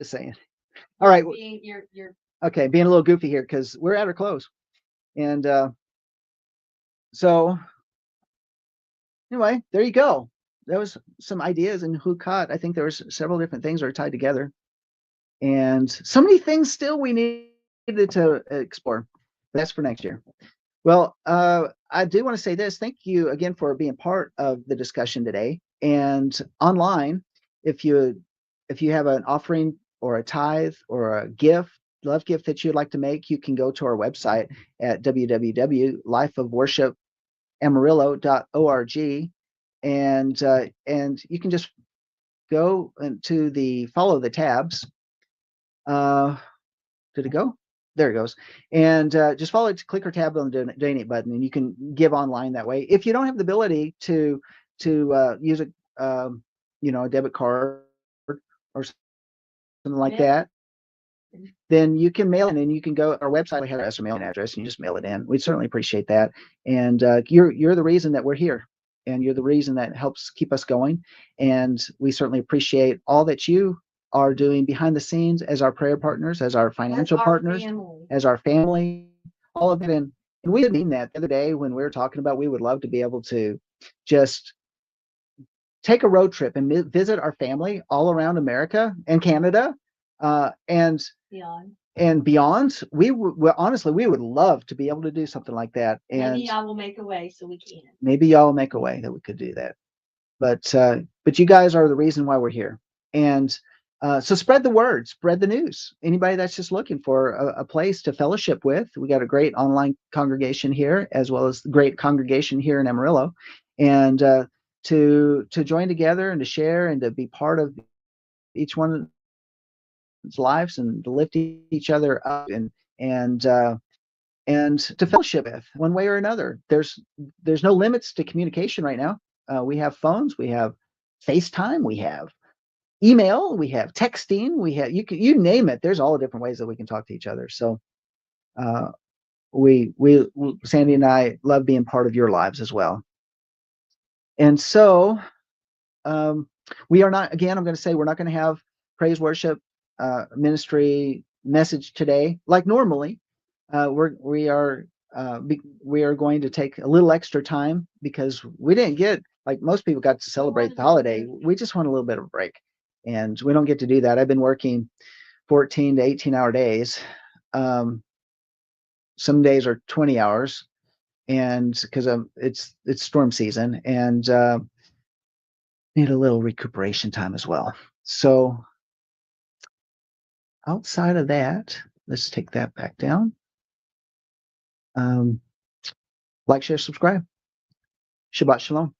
saying. All right. You're okay. Being a little goofy here because we're at our close. And so anyway, there you go. There was some ideas in Chukat. I think there was several different things that are tied together, and so many things still we needed to explore. That's for next year. Well, I do want to say this. Thank you again for being part of the discussion today. And online, if you have an offering or a tithe or a love gift that you'd like to make, you can go to our website at www.lifeofworshipamarillo.org, and you can just go into the follow the tabs. Did it go? There it goes. And just follow it, click or tab on the donate button, and you can give online that way. If you don't have the ability to use a debit card or something like that, then you can mail it in, and you can go our website. We have our mailing address, and you just mail it in. We'd certainly appreciate that. And you're the reason that we're here, and you're the reason that helps keep us going. And we certainly appreciate all that you are doing behind the scenes as our prayer partners, as our financial partners, as our family, all of it. And we didn't mean that the other day when we were talking about we would love to be able to just take a road trip and visit our family all around America and Canada and beyond. Honestly, we would love to be able to do something like that. And maybe I will make a way so we can. Maybe y'all make a way that we could do that. But you guys are the reason why we're here. And so spread the word, spread the news. Anybody that's just looking for a place to fellowship with, we got a great online congregation here, as well as the great congregation here in Amarillo, and to join together and to share and to be part of each one's lives and to lift each other up and to fellowship with one way or another. There's no limits to communication right now. We have phones, we have FaceTime, we have email, we have texting, we have you name it. There's all the different ways that we can talk to each other. So we Sandy and I love being part of your lives as well. And so we are not, again, I'm going to say we're not going to have praise worship ministry message today like normally. We are going to take a little extra time because we didn't get, like most people got to celebrate the holiday. We just want a little bit of a break, and we don't get to do that. I've been working 14 to 18-hour days. Some days are 20 hours, and because it's storm season, and need a little recuperation time as well. So outside of that, let's take that back down. Like, share, subscribe. Shabbat shalom.